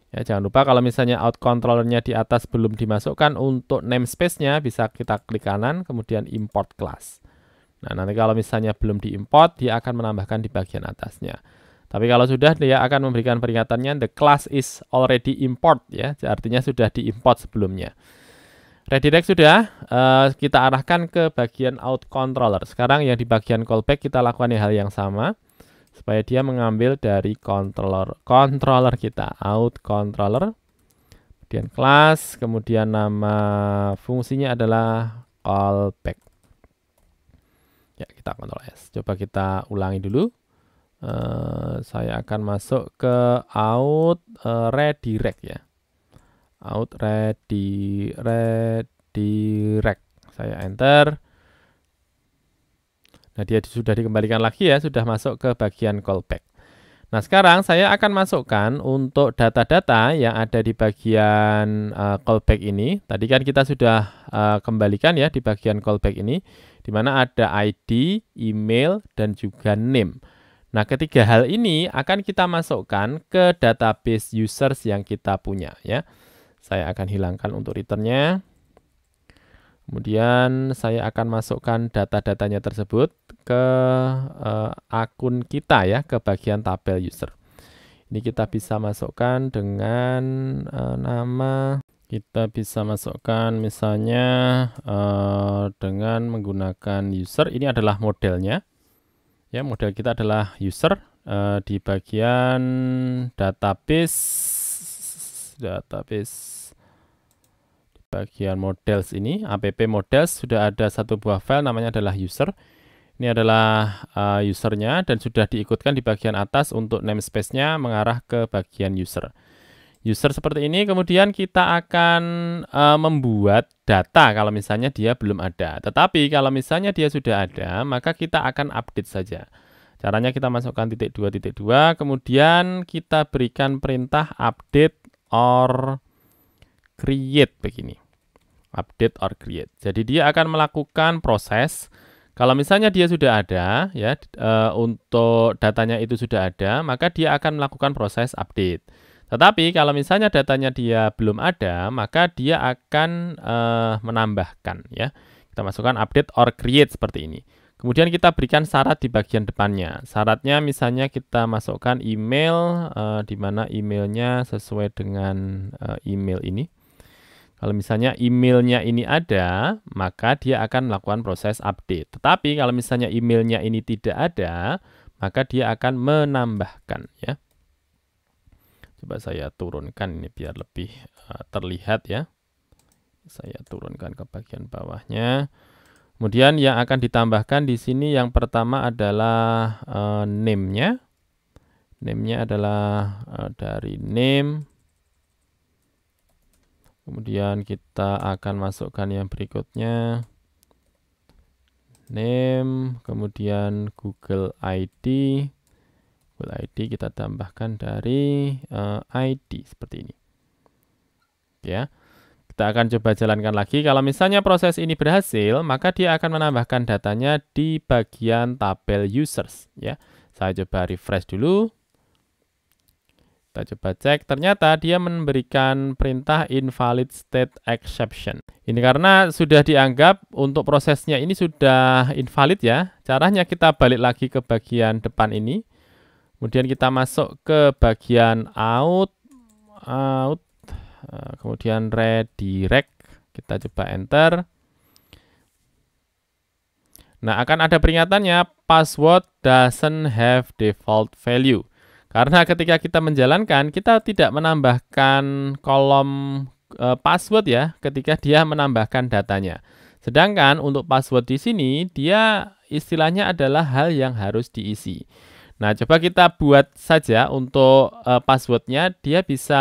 A: Ya, jangan lupa kalau misalnya out controllernya di atas belum dimasukkan, untuk namespace-nya bisa kita klik kanan, kemudian import class. Nah, nanti kalau misalnya belum diimport, dia akan menambahkan di bagian atasnya. Tapi kalau sudah, dia akan memberikan peringatannya, the class is already import, ya, artinya sudah diimport sebelumnya. Redirect sudah, kita arahkan ke bagian out controller. Sekarang yang di bagian callback kita lakukan hal yang sama supaya dia mengambil dari controller kita, out controller, kemudian class, kemudian nama fungsinya adalah callback. Ya, kita Ctrl S. Coba kita ulangi dulu. Saya akan masuk ke out redirect ya. Out redirect. Saya enter. Nah, dia sudah dikembalikan lagi ya, sudah masuk ke bagian callback. Nah, sekarang saya akan masukkan untuk data-data yang ada di bagian callback ini. Tadi kan kita sudah kembalikan ya di bagian callback ini, di mana ada ID, email, dan juga name. Nah, ketiga hal ini akan kita masukkan ke database users yang kita punya ya. Saya akan hilangkan untuk returnnya. Kemudian saya akan masukkan data-datanya tersebut ke akun kita ya, ke bagian tabel user. Ini kita bisa masukkan dengan nama, kita bisa masukkan misalnya dengan menggunakan user. Ini adalah modelnya. Ya, model kita adalah user di bagian database di bagian models ini, app models sudah ada satu buah file namanya adalah user. Ini adalah usernya dan sudah diikutkan di bagian atas untuk namespace-nya mengarah ke bagian user. User seperti ini, kemudian kita akan membuat data kalau misalnya dia belum ada. Tetapi kalau misalnya dia sudah ada, maka kita akan update saja. Caranya kita masukkan "2.2", kemudian kita berikan perintah update or create begini. Update or create. Jadi dia akan melakukan proses. Kalau misalnya dia sudah ada, ya untuk datanya itu sudah ada, maka dia akan melakukan proses update. Tetapi kalau misalnya datanya dia belum ada, maka dia akan menambahkan. Ya, kita masukkan update or create seperti ini. Kemudian kita berikan syarat di bagian depannya. Syaratnya misalnya kita masukkan email, di mana emailnya sesuai dengan email ini. Kalau misalnya emailnya ini ada, maka dia akan melakukan proses update. Tetapi kalau misalnya emailnya ini tidak ada, maka dia akan menambahkan. Ya. Coba saya turunkan ini biar lebih terlihat ya. Saya turunkan ke bagian bawahnya. Kemudian yang akan ditambahkan di sini yang pertama adalah name-nya. Name-nya adalah dari name. Kemudian kita akan masukkan yang berikutnya. Name, kemudian Google ID. Google ID kita tambahkan dari ID seperti ini. Ya. Kita akan coba jalankan lagi. Kalau misalnya proses ini berhasil, maka dia akan menambahkan datanya di bagian tabel users. Ya, saya coba refresh dulu. Kita coba cek. Ternyata dia memberikan perintah invalid state exception. Ini karena sudah dianggap untuk prosesnya ini sudah invalid ya. Caranya kita balik lagi ke bagian depan ini. Kemudian kita masuk ke bagian out. Kemudian redirect, kita coba enter. Nah, akan ada peringatannya password doesn't have default value. Karena ketika kita menjalankan, kita tidak menambahkan kolom password ya, ketika dia menambahkan datanya. Sedangkan untuk password di sini, dia istilahnya adalah hal yang harus diisi. Nah, coba kita buat saja untuk passwordnya, dia bisa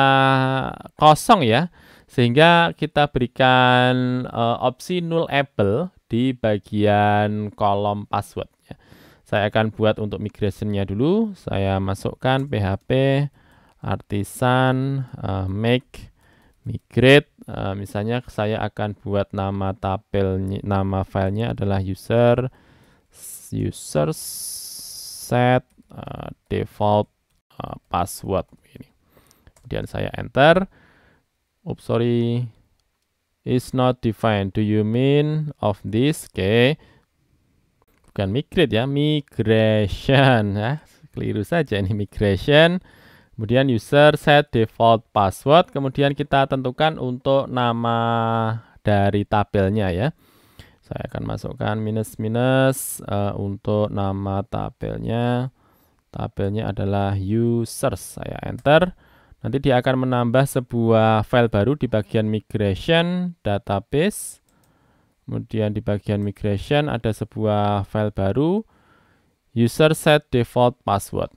A: kosong ya, sehingga kita berikan opsi nullable di bagian kolom password. Ya. Saya akan buat untuk migration-nya dulu, saya masukkan php artisan make migrate, misalnya saya akan buat nama tabelnya, nama filenya adalah users set default password ini. Kemudian saya enter. Oops, sorry, is not defined. Do you mean of this? Oke, bukan migrate ya, migration ya, keliru saja ini migration. Kemudian user set default password. Kemudian kita tentukan untuk nama dari tabelnya ya. Saya akan masukkan minus untuk nama tabelnya. Tabelnya adalah users. Saya enter. Nanti dia akan menambah sebuah file baru di bagian migration database. Kemudian di bagian migration ada sebuah file baru user set default password.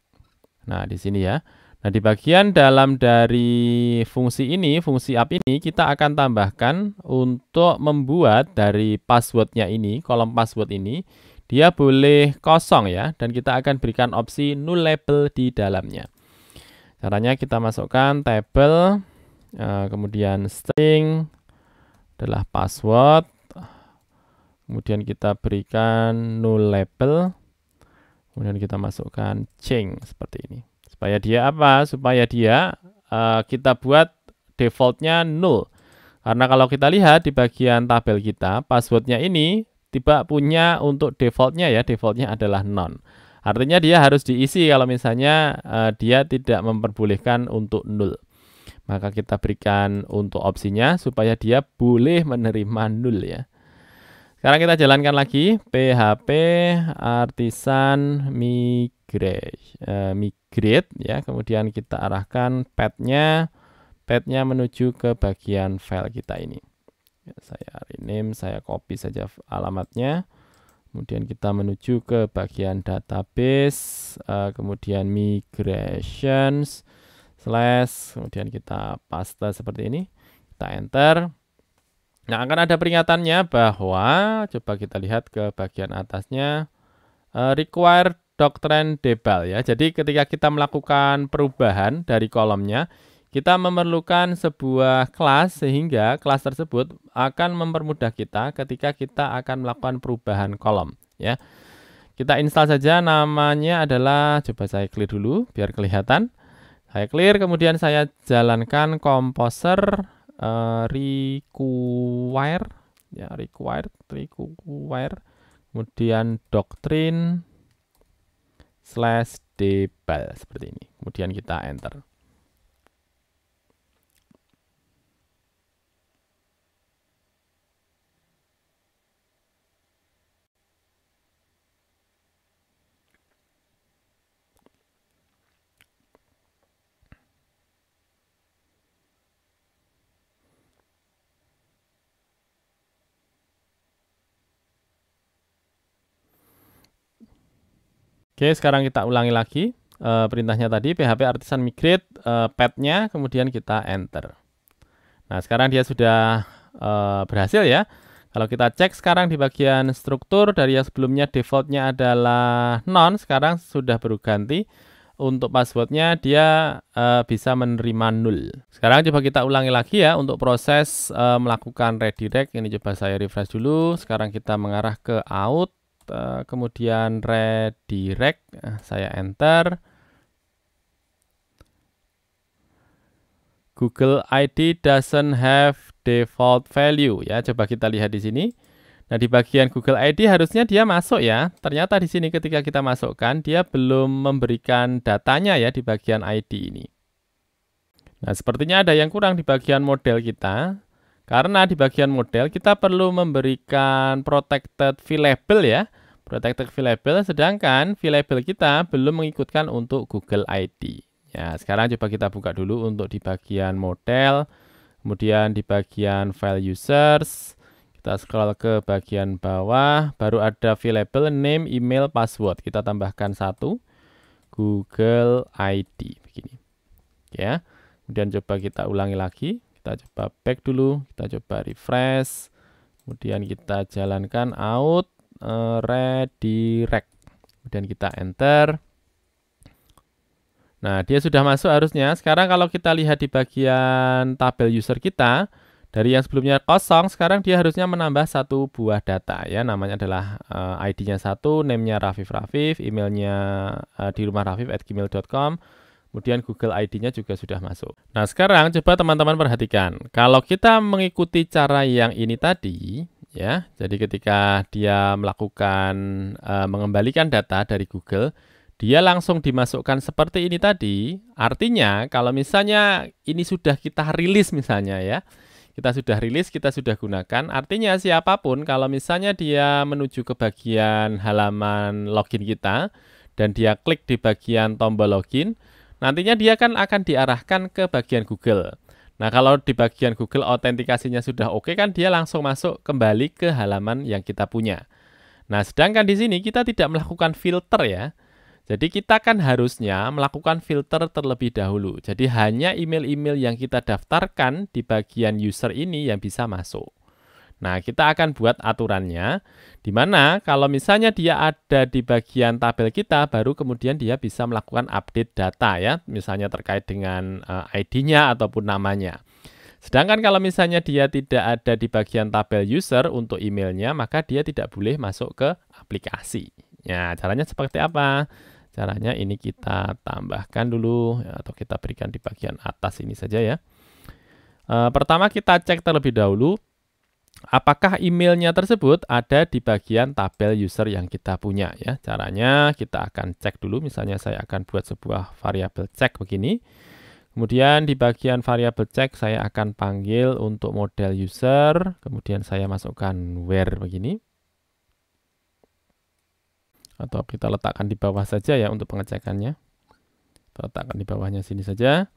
A: Nah, di sini ya. Nah, di bagian dalam dari fungsi ini, fungsi app ini, kita akan tambahkan untuk membuat dari passwordnya ini, kolom password ini, dia boleh kosong ya, dan kita akan berikan opsi null label di dalamnya. Caranya kita masukkan table, kemudian string adalah password, kemudian kita berikan null label, kemudian kita masukkan change seperti ini. Supaya dia apa? Supaya dia kita buat defaultnya null. Karena kalau kita lihat di bagian tabel kita, passwordnya ini tidak punya untuk defaultnya ya, defaultnya adalah none. Artinya dia harus diisi kalau misalnya dia tidak memperbolehkan untuk null. Maka kita berikan untuk opsinya supaya dia boleh menerima null ya. Sekarang kita jalankan lagi PHP Artisan migrate ya, kemudian kita arahkan path-nya menuju ke bagian file kita ini. Ya, saya rename, saya copy saja alamatnya. Kemudian kita menuju ke bagian database, kemudian migrations / kemudian kita paste seperti ini. Kita enter. Nah, akan ada peringatannya bahwa, coba kita lihat ke bagian atasnya, require doctrine debug ya. Jadi ketika kita melakukan perubahan dari kolomnya, kita memerlukan sebuah kelas sehingga kelas tersebut akan mempermudah kita ketika kita akan melakukan perubahan kolom ya. Kita install saja, namanya adalah, coba saya clear dulu biar kelihatan. Saya clear, kemudian saya jalankan composer require ya, require kemudian doctrine / debug seperti ini. Kemudian kita enter. Oke, sekarang kita ulangi lagi perintahnya tadi, PHP Artisan migrate path-nya, kemudian kita enter. Nah, sekarang dia sudah berhasil ya. Kalau kita cek sekarang di bagian struktur, dari yang sebelumnya defaultnya adalah none, sekarang sudah berganti. Untuk passwordnya dia bisa menerima null. Sekarang coba kita ulangi lagi ya untuk proses melakukan redirect. Ini coba saya refresh dulu. Sekarang kita mengarah ke out. Kemudian redirect, saya enter. Google ID doesn't have default value ya. Coba kita lihat di sini. Nah, di bagian Google ID harusnya dia masuk ya. Ternyata di sini ketika kita masukkan dia belum memberikan datanya ya di bagian ID ini. Nah, sepertinya ada yang kurang di bagian model kita. Karena di bagian model kita perlu memberikan protected viewable ya. Protected viewable, sedangkan viewable kita belum mengikutkan untuk Google ID. Ya, sekarang coba kita buka dulu untuk di bagian model. Kemudian di bagian file users. Kita scroll ke bagian bawah. Baru ada viewable name, email, password. Kita tambahkan satu. Google ID. Begini. Ya. Kemudian coba kita ulangi lagi. Kita coba back dulu, kita coba refresh, kemudian kita jalankan out, redirect, kemudian kita enter. Nah, dia sudah masuk harusnya. Sekarang kalau kita lihat di bagian tabel user kita, dari yang sebelumnya kosong, sekarang dia harusnya menambah satu buah data ya. Namanya adalah ID-nya 1, name-nya Rafif, emailnya di rumah@gmail.com. Kemudian Google ID-nya juga sudah masuk. Nah, sekarang coba teman-teman perhatikan. Kalau kita mengikuti cara yang ini tadi, ya, jadi ketika dia melakukan mengembalikan data dari Google, dia langsung dimasukkan seperti ini tadi. Artinya, kalau misalnya ini sudah kita rilis misalnya ya, kita sudah rilis, kita sudah gunakan. Artinya siapapun kalau misalnya dia menuju ke bagian halaman login kita dan dia klik di bagian tombol login, nantinya dia kan akan diarahkan ke bagian Google. Nah, kalau di bagian Google autentikasinya sudah oke kan dia langsung masuk kembali ke halaman yang kita punya. Nah, sedangkan di sini kita tidak melakukan filter ya. Jadi kita kan harusnya melakukan filter terlebih dahulu. Jadi hanya email-email yang kita daftarkan di bagian user ini yang bisa masuk. Nah, kita akan buat aturannya, di mana kalau misalnya dia ada di bagian tabel kita, baru kemudian dia bisa melakukan update data ya, misalnya terkait dengan ID-nya ataupun namanya. Sedangkan kalau misalnya dia tidak ada di bagian tabel user untuk emailnya, maka dia tidak boleh masuk ke aplikasi. Nah, caranya seperti apa? Caranya ini kita tambahkan dulu ya, atau kita berikan di bagian atas ini saja ya. Pertama kita cek terlebih dahulu apakah emailnya tersebut ada di bagian tabel user yang kita punya ya. Caranya kita akan cek dulu, misalnya saya akan buat sebuah variabel cek begini. Kemudian di bagian variabel cek saya akan panggil untuk model user, kemudian saya masukkan where begini. Atau kita letakkan di bawah saja ya untuk pengecekannya. Kita letakkan di bawahnya sini saja.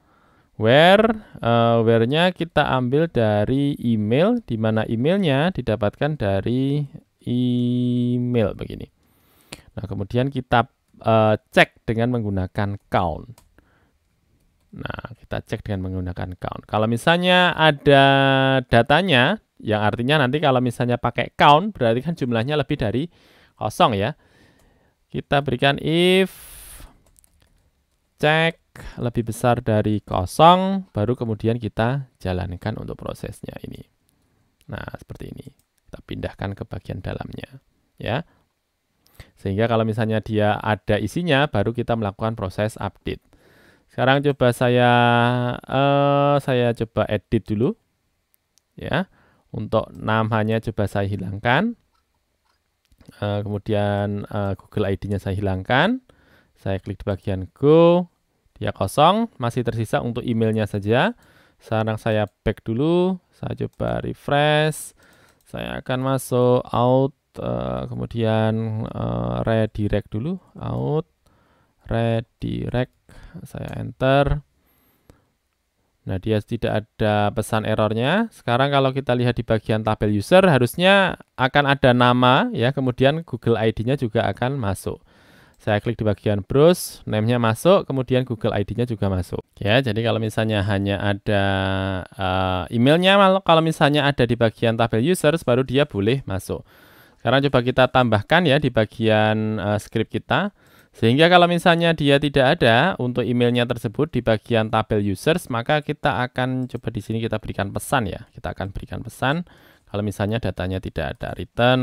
A: Where-nya kita ambil dari email, di mana emailnya didapatkan dari email begini. Nah, kemudian kita cek dengan menggunakan count. Nah, kita cek dengan menggunakan count. Kalau misalnya ada datanya, yang artinya nanti kalau misalnya pakai count, berarti kan jumlahnya lebih dari 0 ya. Kita berikan if cek lebih besar dari 0, baru kemudian kita jalankan untuk prosesnya ini. Nah, seperti ini. Kita pindahkan ke bagian dalamnya, ya. Sehingga kalau misalnya dia ada isinya, baru kita melakukan proses update. Sekarang coba saya coba edit dulu, ya. Untuk namanya coba saya hilangkan. Kemudian Google ID-nya saya hilangkan. Saya klik di bagian Go. Dia 0, masih tersisa untuk emailnya saja. Sekarang saya back dulu. Saya coba refresh. Saya akan masuk out. Kemudian redirect dulu. Out. Redirect. Saya enter. Nah, dia tidak ada pesan errornya. Sekarang kalau kita lihat di bagian tabel user, harusnya akan ada nama, ya. Kemudian Google ID-nya juga akan masuk. Saya klik di bagian browse, name-nya masuk, kemudian Google ID-nya juga masuk. Ya, jadi kalau misalnya hanya ada emailnya, kalau misalnya ada di bagian tabel users, baru dia boleh masuk. Sekarang coba kita tambahkan ya di bagian script kita. Sehingga kalau misalnya dia tidak ada untuk emailnya tersebut di bagian tabel users, maka kita akan coba di sini kita berikan pesan ya. Kita akan berikan pesan kalau misalnya datanya tidak ada return,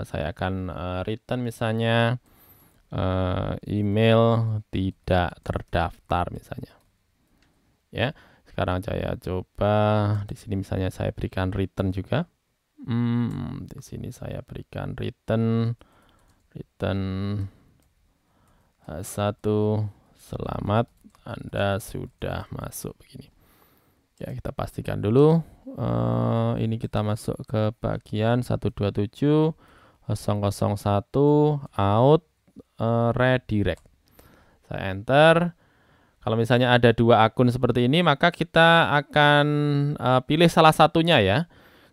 A: saya akan return misalnya email tidak terdaftar misalnya. Ya, sekarang saya coba di sini misalnya saya berikan return juga. Di sini saya berikan return 1, selamat Anda sudah masuk begini. Ya, kita pastikan dulu. Ini kita masuk ke bagian 127.001 out redirect. Saya enter. Kalau misalnya ada 2 akun seperti ini, maka kita akan pilih salah satunya ya.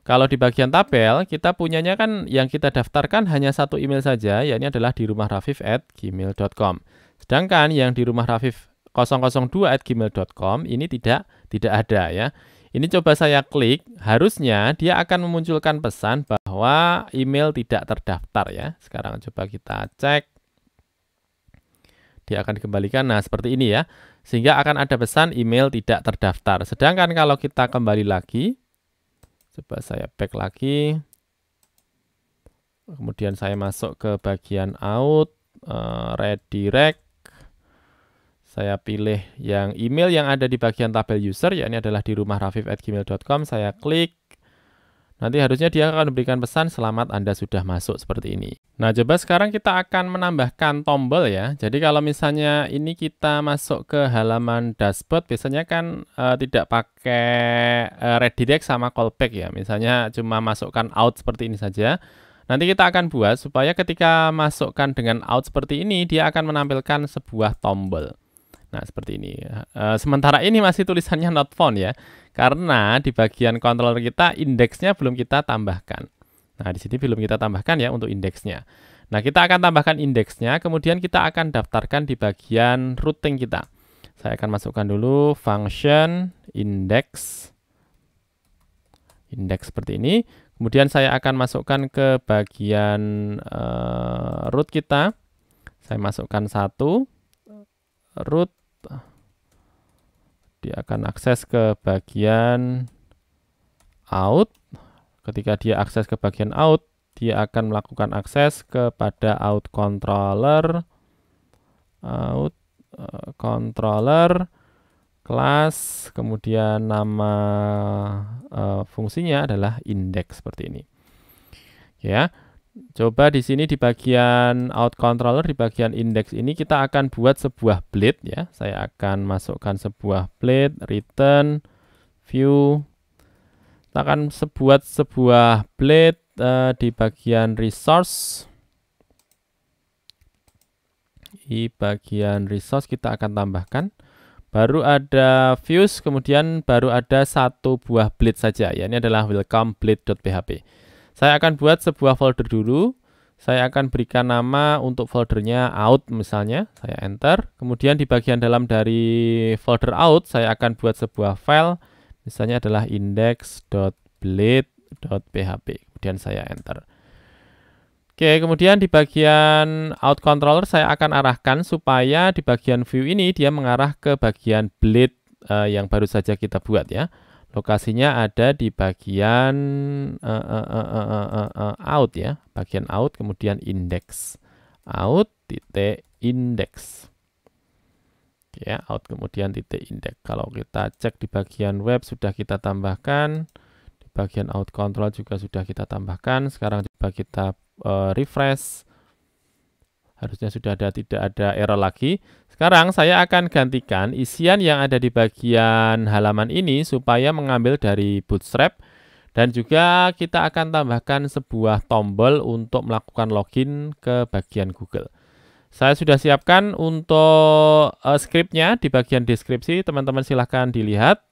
A: Kalau di bagian tabel, kita punyanya kan yang kita daftarkan hanya 1 email saja, yakni adalah dirumahrafiq@gmail.com. Sedangkan yang dirumahrafiq002@gmail.com ini tidak ada ya. Ini coba saya klik, harusnya dia akan memunculkan pesan bahwa email tidak terdaftar ya. Sekarang coba kita cek. Dia akan dikembalikan, nah seperti ini ya. Sehingga akan ada pesan email tidak terdaftar. Sedangkan kalau kita kembali lagi, coba saya back lagi. Kemudian saya masuk ke bagian out, redirect. Saya pilih yang email yang ada di bagian tabel user, yakni adalah dirumahrafiq@gmail.com. Saya klik. Nanti harusnya dia akan memberikan pesan selamat Anda sudah masuk seperti ini. Nah, coba sekarang kita akan menambahkan tombol ya. Jadi kalau misalnya ini kita masuk ke halaman dashboard, biasanya kan tidak pakai redirect sama callback ya. Misalnya cuma masukkan out seperti ini saja. Nanti kita akan buat supaya ketika masukkan dengan out seperti ini, dia akan menampilkan sebuah tombol. Nah, seperti ini. Sementara ini masih tulisannya not found ya. Karena di bagian controller kita indeksnya belum kita tambahkan. Nah, di sini belum kita tambahkan ya untuk indeksnya. Nah, kita akan tambahkan indeksnya, kemudian kita akan daftarkan di bagian routing kita. Saya akan masukkan dulu function index. Index seperti ini. Kemudian saya akan masukkan ke bagian root kita. Saya masukkan 1. Root, dia akan akses ke bagian out. Ketika dia akses ke bagian out, dia akan melakukan akses kepada out controller, kelas, kemudian nama fungsinya adalah index seperti ini. Ya. Coba di sini di bagian out controller, di bagian index ini kita akan buat sebuah blade ya. Saya akan masukkan sebuah blade, return, view. Kita akan buat sebuah blade di bagian resource. Di bagian resource kita akan tambahkan. Baru ada views, kemudian baru ada satu buah blade saja ya. Ini adalah welcome blade.php. Saya akan buat sebuah folder dulu. Saya akan berikan nama untuk foldernya out misalnya. Saya enter. Kemudian di bagian dalam dari folder out, saya akan buat sebuah file. Misalnya adalah index.blade.php. Kemudian saya enter. Oke, kemudian di bagian out controller saya akan arahkan supaya di bagian view ini dia mengarah ke bagian blade yang baru saja kita buat ya. Lokasinya ada di bagian out ya, bagian out, kemudian index. Out titik index. Ya, out kemudian titik index. Kalau kita cek di bagian web sudah kita tambahkan, di bagian out control juga sudah kita tambahkan. Sekarang coba kita refresh. Harusnya sudah tidak ada error lagi. Sekarang saya akan gantikan isian yang ada di bagian halaman ini supaya mengambil dari Bootstrap. Dan juga kita akan tambahkan sebuah tombol untuk melakukan login ke bagian Google. Saya sudah siapkan untuk scriptnya di bagian deskripsi. Teman-teman silahkan dilihat.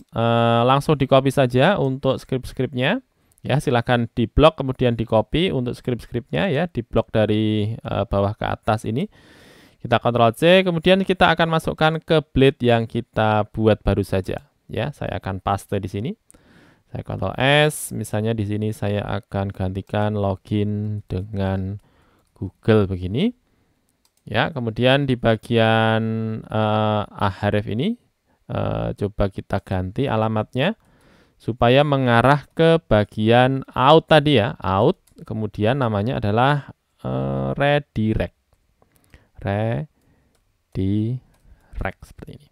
A: Langsung di copy saja untuk script-scriptnya. Ya, silahkan di blok kemudian di copy untuk script-scriptnya ya, di blok dari bawah ke atas ini. Kita Ctrl C, kemudian kita akan masukkan ke blade yang kita buat baru saja. Ya, saya akan paste di sini. Saya Ctrl S, misalnya di sini saya akan gantikan login dengan Google begini. Ya, kemudian di bagian href ini coba kita ganti alamatnya supaya mengarah ke bagian out tadi ya, out, kemudian namanya adalah redirect. Redirect seperti ini.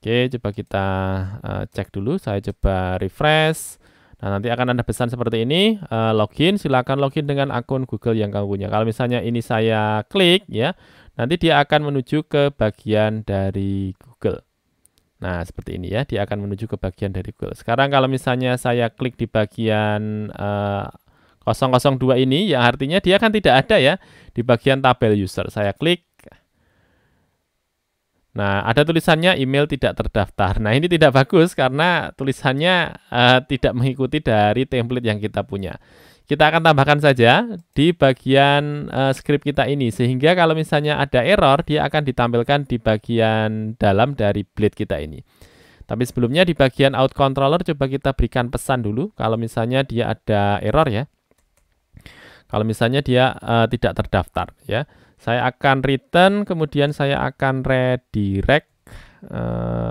A: Oke, coba kita cek dulu. Saya coba refresh. Nah, nanti akan ada pesan seperti ini, login, silakan login dengan akun Google yang kamu punya. Kalau misalnya ini saya klik ya, nanti dia akan menuju ke bagian dari Google. Nah, seperti ini ya, dia akan menuju ke bagian dari Google. Sekarang kalau misalnya saya klik di bagian 002 ini, yang artinya dia kan tidak ada ya, di bagian tabel user. Saya klik. Nah, ada tulisannya email tidak terdaftar. Nah, ini tidak bagus karena tulisannya tidak mengikuti dari template yang kita punya. Kita akan tambahkan saja di bagian script kita ini, sehingga kalau misalnya ada error, dia akan ditampilkan di bagian dalam dari blade kita ini. Tapi sebelumnya di bagian out controller, coba kita berikan pesan dulu, kalau misalnya dia ada error ya. Kalau misalnya dia tidak terdaftar ya. Saya akan return, kemudian saya akan redirect.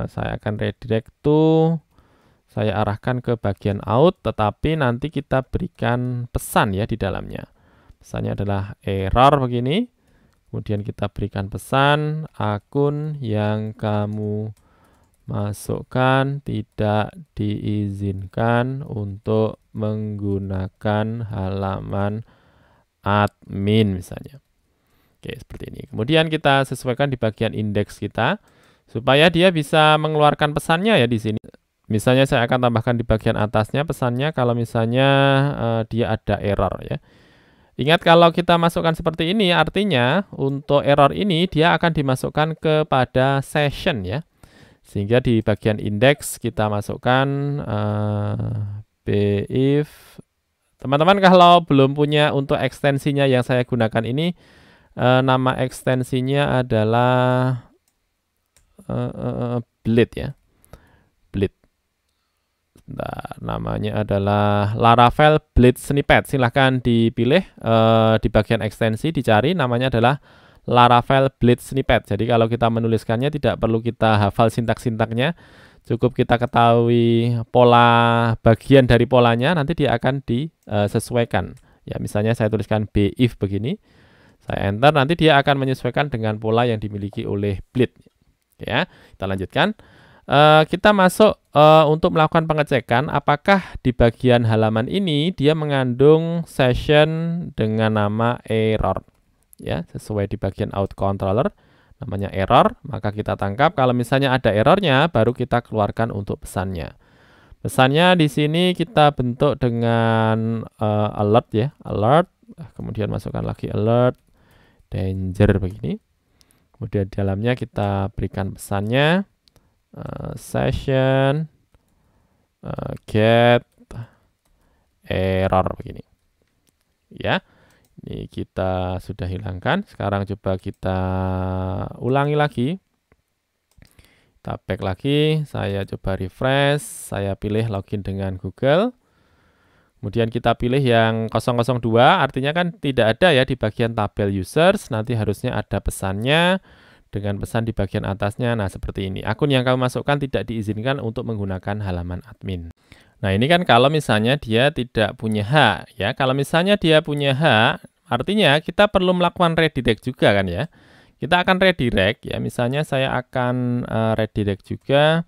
A: Saya akan redirect to, saya arahkan ke bagian out, tetapi nanti kita berikan pesan ya di dalamnya. Pesannya adalah error begini. Kemudian kita berikan pesan, akun yang kamu masukkan tidak diizinkan untuk menggunakan halaman admin misalnya. Oke, seperti ini. Kemudian kita sesuaikan di bagian indeks kita supaya dia bisa mengeluarkan pesannya ya di sini. Misalnya saya akan tambahkan di bagian atasnya pesannya kalau misalnya dia ada error ya. Ingat kalau kita masukkan seperti ini artinya untuk error ini dia akan dimasukkan kepada session ya. Sehingga di bagian indeks kita masukkan if. Teman-teman kalau belum punya untuk ekstensinya yang saya gunakan ini, nama ekstensinya adalah Bleed ya. Bleed. Nah, namanya adalah Laravel Bleed Snippet. Silahkan dipilih di bagian ekstensi, dicari namanya adalah Laravel Bleed Snippet. Jadi kalau kita menuliskannya tidak perlu kita hafal sintak-sintaknya, cukup kita ketahui pola bagian dari polanya, nanti dia akan disesuaikan. Ya, misalnya saya tuliskan if begini, saya enter, nanti dia akan menyesuaikan dengan pola yang dimiliki oleh Bleed. Ya, kita lanjutkan. Kita masuk untuk melakukan pengecekan apakah di bagian halaman ini dia mengandung session dengan nama error. Ya, sesuai di bagian out controller namanya error, maka kita tangkap. Kalau misalnya ada errornya, baru kita keluarkan untuk pesannya. Pesannya di sini kita bentuk dengan alert ya, alert. Kemudian masukkan lagi alert, danger begini. Kemudian di dalamnya kita berikan pesannya. Session get error begini ya. Ini kita sudah hilangkan. Sekarang coba kita ulangi lagi, kita back lagi, saya coba refresh, saya pilih login dengan Google, kemudian kita pilih yang 002, artinya kan tidak ada ya di bagian tabel users, nanti harusnya ada pesannya dengan pesan di bagian atasnya. Nah, seperti ini. Akun yang kamu masukkan tidak diizinkan untuk menggunakan halaman admin. Nah, ini kan kalau misalnya dia tidak punya hak ya. Kalau misalnya dia punya hak, artinya kita perlu melakukan redirect juga kan ya. Kita akan redirect ya. Misalnya saya akan redirect juga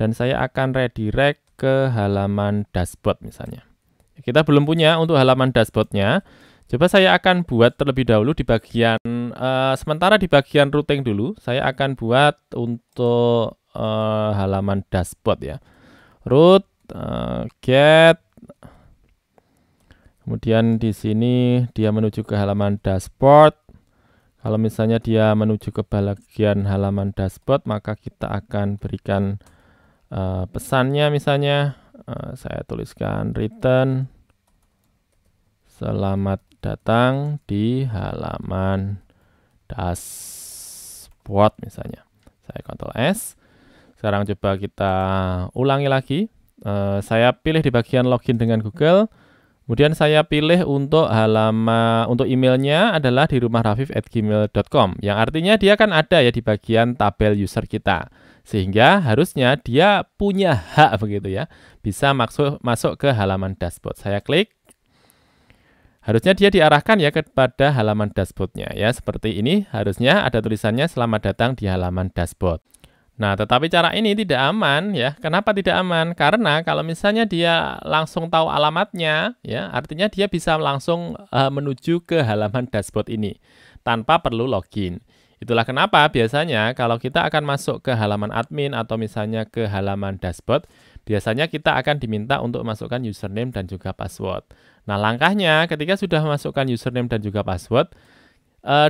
A: dan saya akan redirect ke halaman dashboard misalnya. Kita belum punya untuk halaman dashboardnya. Coba saya akan buat terlebih dahulu di bagian, sementara di bagian routing dulu, saya akan buat untuk halaman dashboard ya. Root, get, kemudian di sini dia menuju ke halaman dashboard. Kalau misalnya dia menuju ke bagian halaman dashboard, maka kita akan berikan pesannya misalnya, saya tuliskan return, selamat datang di halaman dashboard misalnya. Saya Ctrl S. Sekarang coba kita ulangi lagi. Saya pilih di bagian login dengan Google. Kemudian saya pilih untuk halaman, untuk emailnya adalah di rumahrafif@gmail.com. Yang artinya dia kan ada ya di bagian tabel user kita. Sehingga harusnya dia punya hak begitu ya. Bisa masuk ke halaman dashboard. Saya klik. Harusnya dia diarahkan ya kepada halaman dashboardnya ya. Seperti ini harusnya ada tulisannya selamat datang di halaman dashboard. Nah, tetapi cara ini tidak aman ya. Kenapa tidak aman? Karena kalau misalnya dia langsung tahu alamatnya ya, artinya dia bisa langsung menuju ke halaman dashboard ini tanpa perlu login. Itulah kenapa biasanya kalau kita akan masuk ke halaman admin atau misalnya ke halaman dashboard, biasanya kita akan diminta untuk masukkan username dan juga password. Nah, langkahnya ketika sudah masukkan username dan juga password,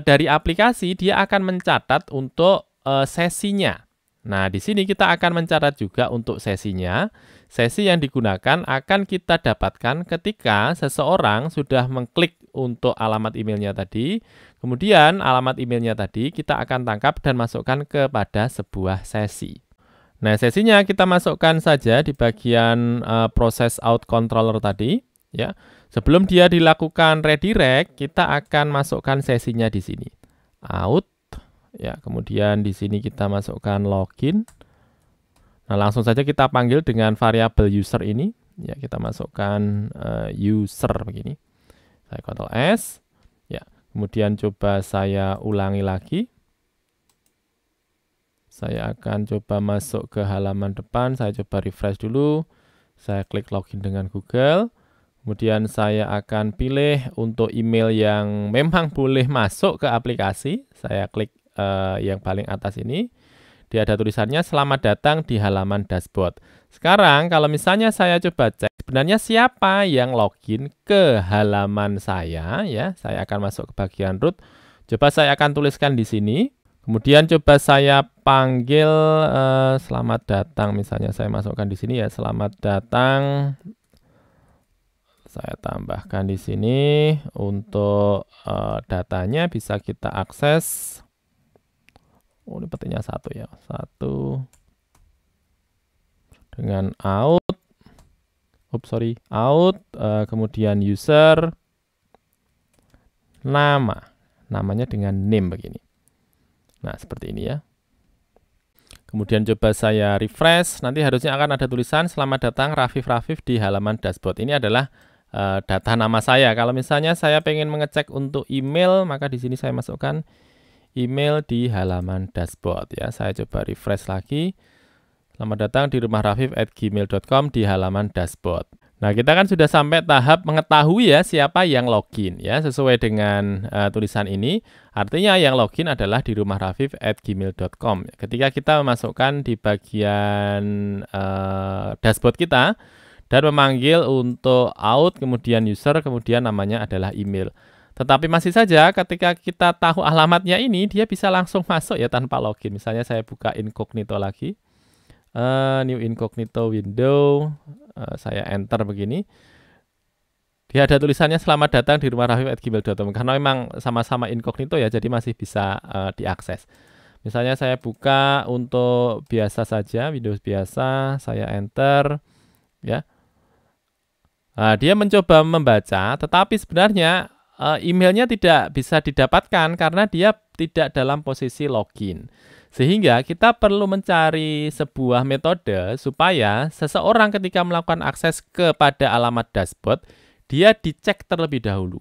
A: dari aplikasi dia akan mencatat untuk sesinya. Nah, di sini kita akan mencatat juga untuk sesinya. Sesi yang digunakan akan kita dapatkan ketika seseorang sudah mengklik untuk alamat emailnya tadi. Kemudian alamat emailnya tadi kita akan tangkap dan masukkan kepada sebuah sesi. Nah, sesinya kita masukkan saja di bagian proses out controller tadi. Ya, sebelum dia dilakukan redirect, kita akan masukkan sesinya di sini. Out, ya, kemudian di sini kita masukkan login. Nah, langsung saja kita panggil dengan variabel user ini. Ya, kita masukkan user begini. Saya Ctrl S. Ya, kemudian coba saya ulangi lagi. Saya akan coba masuk ke halaman depan. Saya coba refresh dulu. Saya klik login dengan Google. Kemudian saya akan pilih untuk email yang memang boleh masuk ke aplikasi. Saya klik yang paling atas ini. Dia ada tulisannya selamat datang di halaman dashboard. Sekarang kalau misalnya saya coba cek sebenarnya siapa yang login ke halaman saya ya. Saya akan masuk ke bagian root. Coba saya akan tuliskan di sini. Kemudian coba saya panggil selamat datang, misalnya saya masukkan di sini ya, selamat datang. Saya tambahkan di sini untuk datanya bisa kita akses. Oh, ini petinya satu ya, satu dengan out. Kemudian user, namanya dengan name begini. Nah, seperti ini ya. Kemudian coba saya refresh, nanti harusnya akan ada tulisan selamat datang Rafif di halaman dashboard. Ini adalah data nama saya. Kalau misalnya saya pengen mengecek untuk email, maka di sini saya masukkan email di halaman dashboard ya. Saya coba refresh lagi. Selamat datang di rumah-rafif@gmail.com di halaman dashboard. Nah, kita kan sudah sampai tahap mengetahui ya siapa yang login ya, sesuai dengan tulisan ini. Artinya yang login adalah di rumah-rafif@gmail.com. Ketika kita memasukkan di bagian dashboard kita dan memanggil untuk out, kemudian user, kemudian namanya adalah email. Tetapi masih saja ketika kita tahu alamatnya ini, dia bisa langsung masuk ya tanpa login. Misalnya saya buka incognito lagi. New incognito window, saya enter begini, dia ada tulisannya selamat datang di rumah-rafif@gmail.com, karena memang sama-sama incognito ya, jadi masih bisa diakses. Misalnya saya buka untuk biasa saja, Windows biasa, saya enter ya. Nah, dia mencoba membaca, tetapi sebenarnya emailnya tidak bisa didapatkan karena dia tidak dalam posisi login. Sehingga kita perlu mencari sebuah metode supaya seseorang ketika melakukan akses kepada alamat dashboard, dia dicek terlebih dahulu.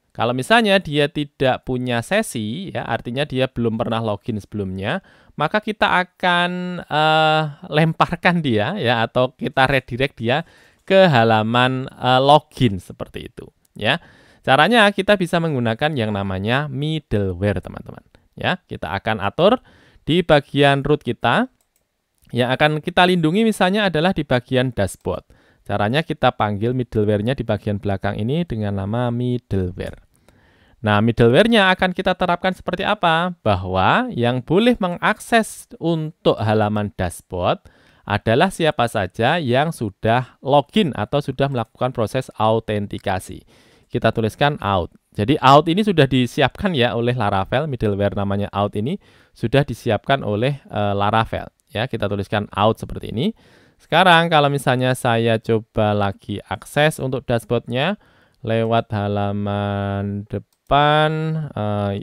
A: Kalau misalnya dia tidak punya sesi, ya artinya dia belum pernah login sebelumnya, maka kita akan lemparkan dia, ya atau kita redirect dia ke halaman login seperti itu. Ya, caranya kita bisa menggunakan yang namanya middleware, teman-teman. Ya, kita akan atur di bagian root kita, yang akan kita lindungi misalnya adalah di bagian dashboard. Caranya kita panggil middleware-nya di bagian belakang ini dengan nama middleware. Nah, middleware-nya akan kita terapkan seperti apa? Bahwa yang boleh mengakses untuk halaman dashboard adalah siapa saja yang sudah login atau sudah melakukan proses autentikasi. Kita tuliskan out. Jadi out ini sudah disiapkan ya oleh Laravel, middleware namanya out ini sudah disiapkan oleh Laravel. Ya, kita tuliskan out seperti ini. Sekarang kalau misalnya saya coba lagi akses untuk dashboardnya lewat halaman depan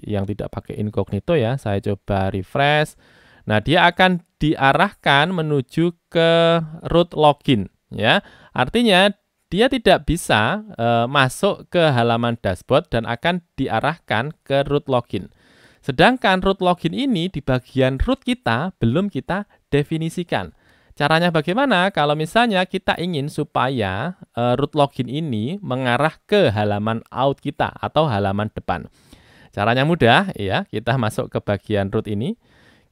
A: yang tidak pakai incognito ya, saya coba refresh. Nah, dia akan diarahkan menuju ke root login ya. Artinya dia tidak bisa masuk ke halaman dashboard dan akan diarahkan ke root login. Sedangkan root login ini di bagian root kita belum kita definisikan. Caranya bagaimana? Kalau misalnya kita ingin supaya root login ini mengarah ke halaman out kita atau halaman depan. Caranya mudah ya, kita masuk ke bagian root ini.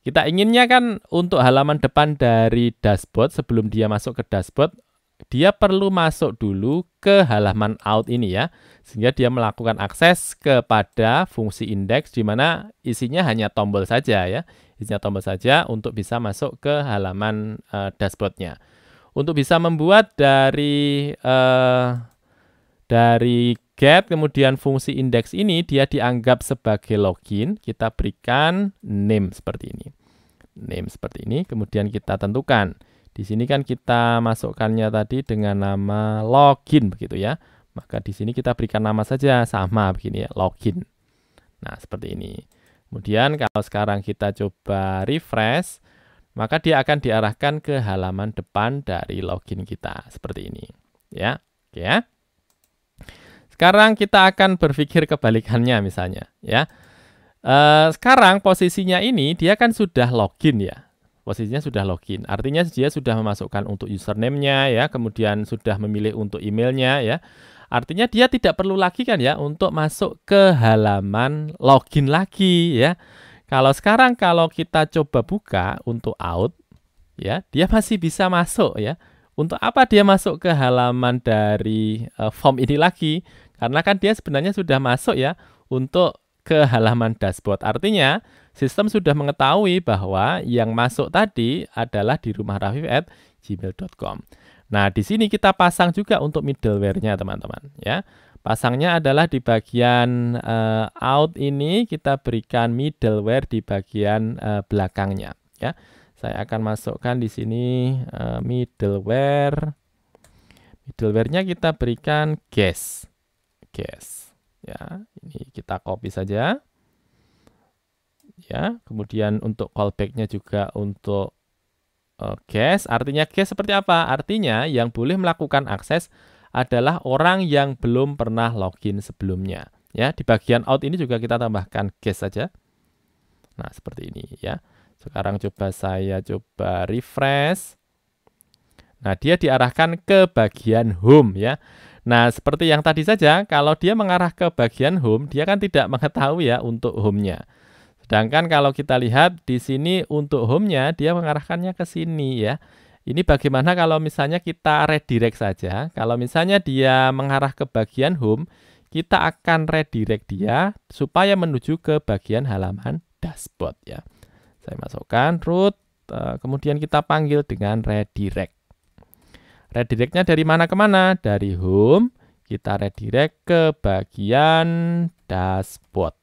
A: Kita inginnya kan untuk halaman depan dari dashboard, sebelum dia masuk ke dashboard, dia perlu masuk dulu ke halaman out ini ya, sehingga dia melakukan akses kepada fungsi indeks di mana isinya hanya tombol saja ya, isinya tombol saja untuk bisa masuk ke halaman dashboardnya. Untuk bisa membuat dari get kemudian fungsi indeks ini dia dianggap sebagai login, kita berikan name seperti ini, kemudian kita tentukan. Di sini kan kita masukkannya tadi dengan nama login begitu ya. Maka di sini kita berikan nama saja sama begini ya, login. Nah, seperti ini. Kemudian kalau sekarang kita coba refresh, maka dia akan diarahkan ke halaman depan dari login kita seperti ini. Ya. Oke ya. Sekarang kita akan berpikir kebalikannya misalnya ya. Sekarang posisinya ini dia kan sudah login ya. Posisinya sudah login, artinya dia sudah memasukkan untuk username-nya ya, kemudian sudah memilih untuk emailnya ya. Artinya dia tidak perlu lagi kan ya untuk masuk ke halaman login lagi ya. Kalau sekarang kalau kita coba buka untuk out ya, dia masih bisa masuk ya. Untuk apa dia masuk ke halaman dari form ini lagi? Karena kan dia sebenarnya sudah masuk ya untuk ke halaman dashboard. Artinya sistem sudah mengetahui bahwa yang masuk tadi adalah di rumahrafiq@gmail.com. Nah, di sini kita pasang juga untuk middleware-nya teman-teman ya. Pasangnya adalah di bagian out ini kita berikan middleware di bagian belakangnya ya. Saya akan masukkan di sini middleware. Middleware-nya kita berikan guest. Ya, ini kita copy saja. Ya, kemudian untuk callback-nya juga untuk guest. Artinya guest seperti apa? Artinya yang boleh melakukan akses adalah orang yang belum pernah login sebelumnya. Ya, di bagian out ini juga kita tambahkan guest saja. Nah, seperti ini ya. Sekarang saya coba refresh. Nah, dia diarahkan ke bagian home ya. Nah, seperti yang tadi saja, kalau dia mengarah ke bagian home, dia kan tidak mengetahui ya untuk home-nya. Sedangkan kalau kita lihat di sini untuk home-nya, dia mengarahkannya ke sini ya. Ini bagaimana kalau misalnya kita redirect saja. Kalau misalnya dia mengarah ke bagian home, kita akan redirect dia supaya menuju ke bagian halaman dashboard ya. Saya masukkan root, kemudian kita panggil dengan redirect. Redirectnya dari mana ke mana? Dari home, kita redirect ke bagian dashboard.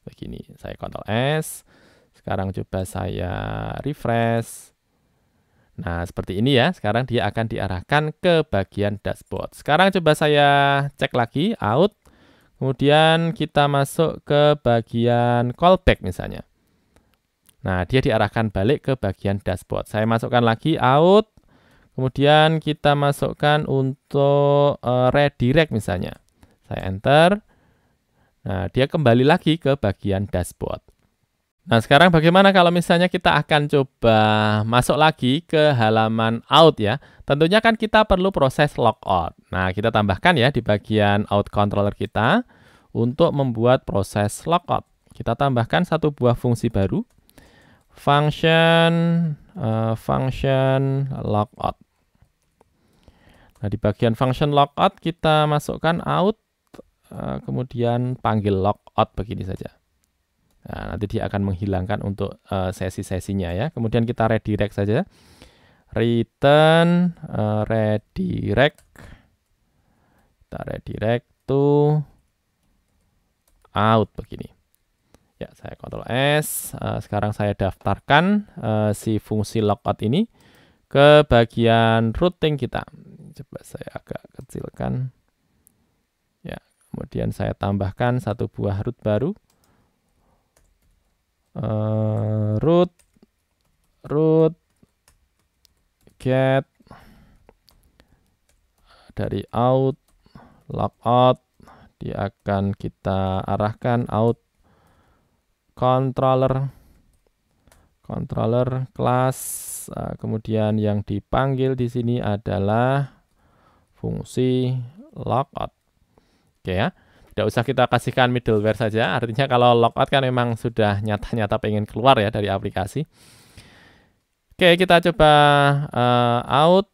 A: Begini, saya Ctrl S. Sekarang coba saya refresh. Nah, seperti ini ya. Sekarang dia akan diarahkan ke bagian dashboard. Sekarang coba saya cek lagi, out. Kemudian kita masuk ke bagian callback misalnya. Nah, dia diarahkan balik ke bagian dashboard. Saya masukkan lagi, out. Kemudian kita masukkan untuk redirect misalnya. Saya enter. Nah, dia kembali lagi ke bagian dashboard. Nah, sekarang bagaimana kalau misalnya kita akan coba masuk lagi ke halaman out ya. Tentunya kan kita perlu proses logout. Nah, kita tambahkan ya di bagian out controller kita untuk membuat proses logout. Kita tambahkan satu buah fungsi baru. Function logout. Nah, di bagian function logout kita masukkan out, kemudian panggil logout begini saja. Nah, nanti dia akan menghilangkan untuk sesi-sesinya ya. Kemudian kita redirect saja. Return redirect. Kita redirect to out begini. Ya, saya Ctrl S. Sekarang saya daftarkan si fungsi logout ini ke bagian routing kita. Coba saya agak kecilkan. Ya, kemudian saya tambahkan satu buah root baru. Root get dari out logout, dia akan kita arahkan out controller class, kemudian yang dipanggil di sini adalah fungsi logout. Oke ya. Tidak usah kita kasihkan middleware saja, artinya kalau logout kan memang sudah nyata-nyata pengen keluar ya dari aplikasi. Oke, kita coba out.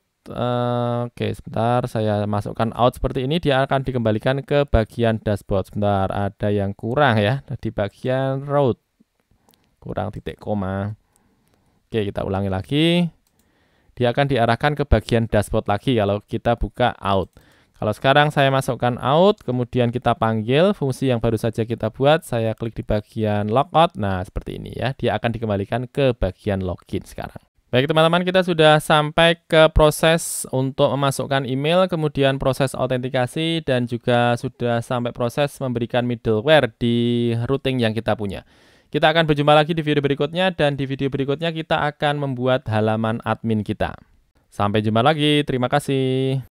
A: Oke, sebentar saya masukkan out seperti ini, dia akan dikembalikan ke bagian dashboard. Sebentar, ada yang kurang ya, di bagian root. Kurang titik koma. Oke, kita ulangi lagi. Dia akan diarahkan ke bagian dashboard lagi kalau kita buka out. Kalau sekarang saya masukkan out, kemudian kita panggil fungsi yang baru saja kita buat, saya klik di bagian logout, nah seperti ini ya, dia akan dikembalikan ke bagian login sekarang. Baik teman-teman, kita sudah sampai ke proses untuk memasukkan email, kemudian proses autentikasi, dan juga sudah sampai proses memberikan middleware di routing yang kita punya. Kita akan berjumpa lagi di video berikutnya, dan di video berikutnya kita akan membuat halaman admin kita. Sampai jumpa lagi, terima kasih.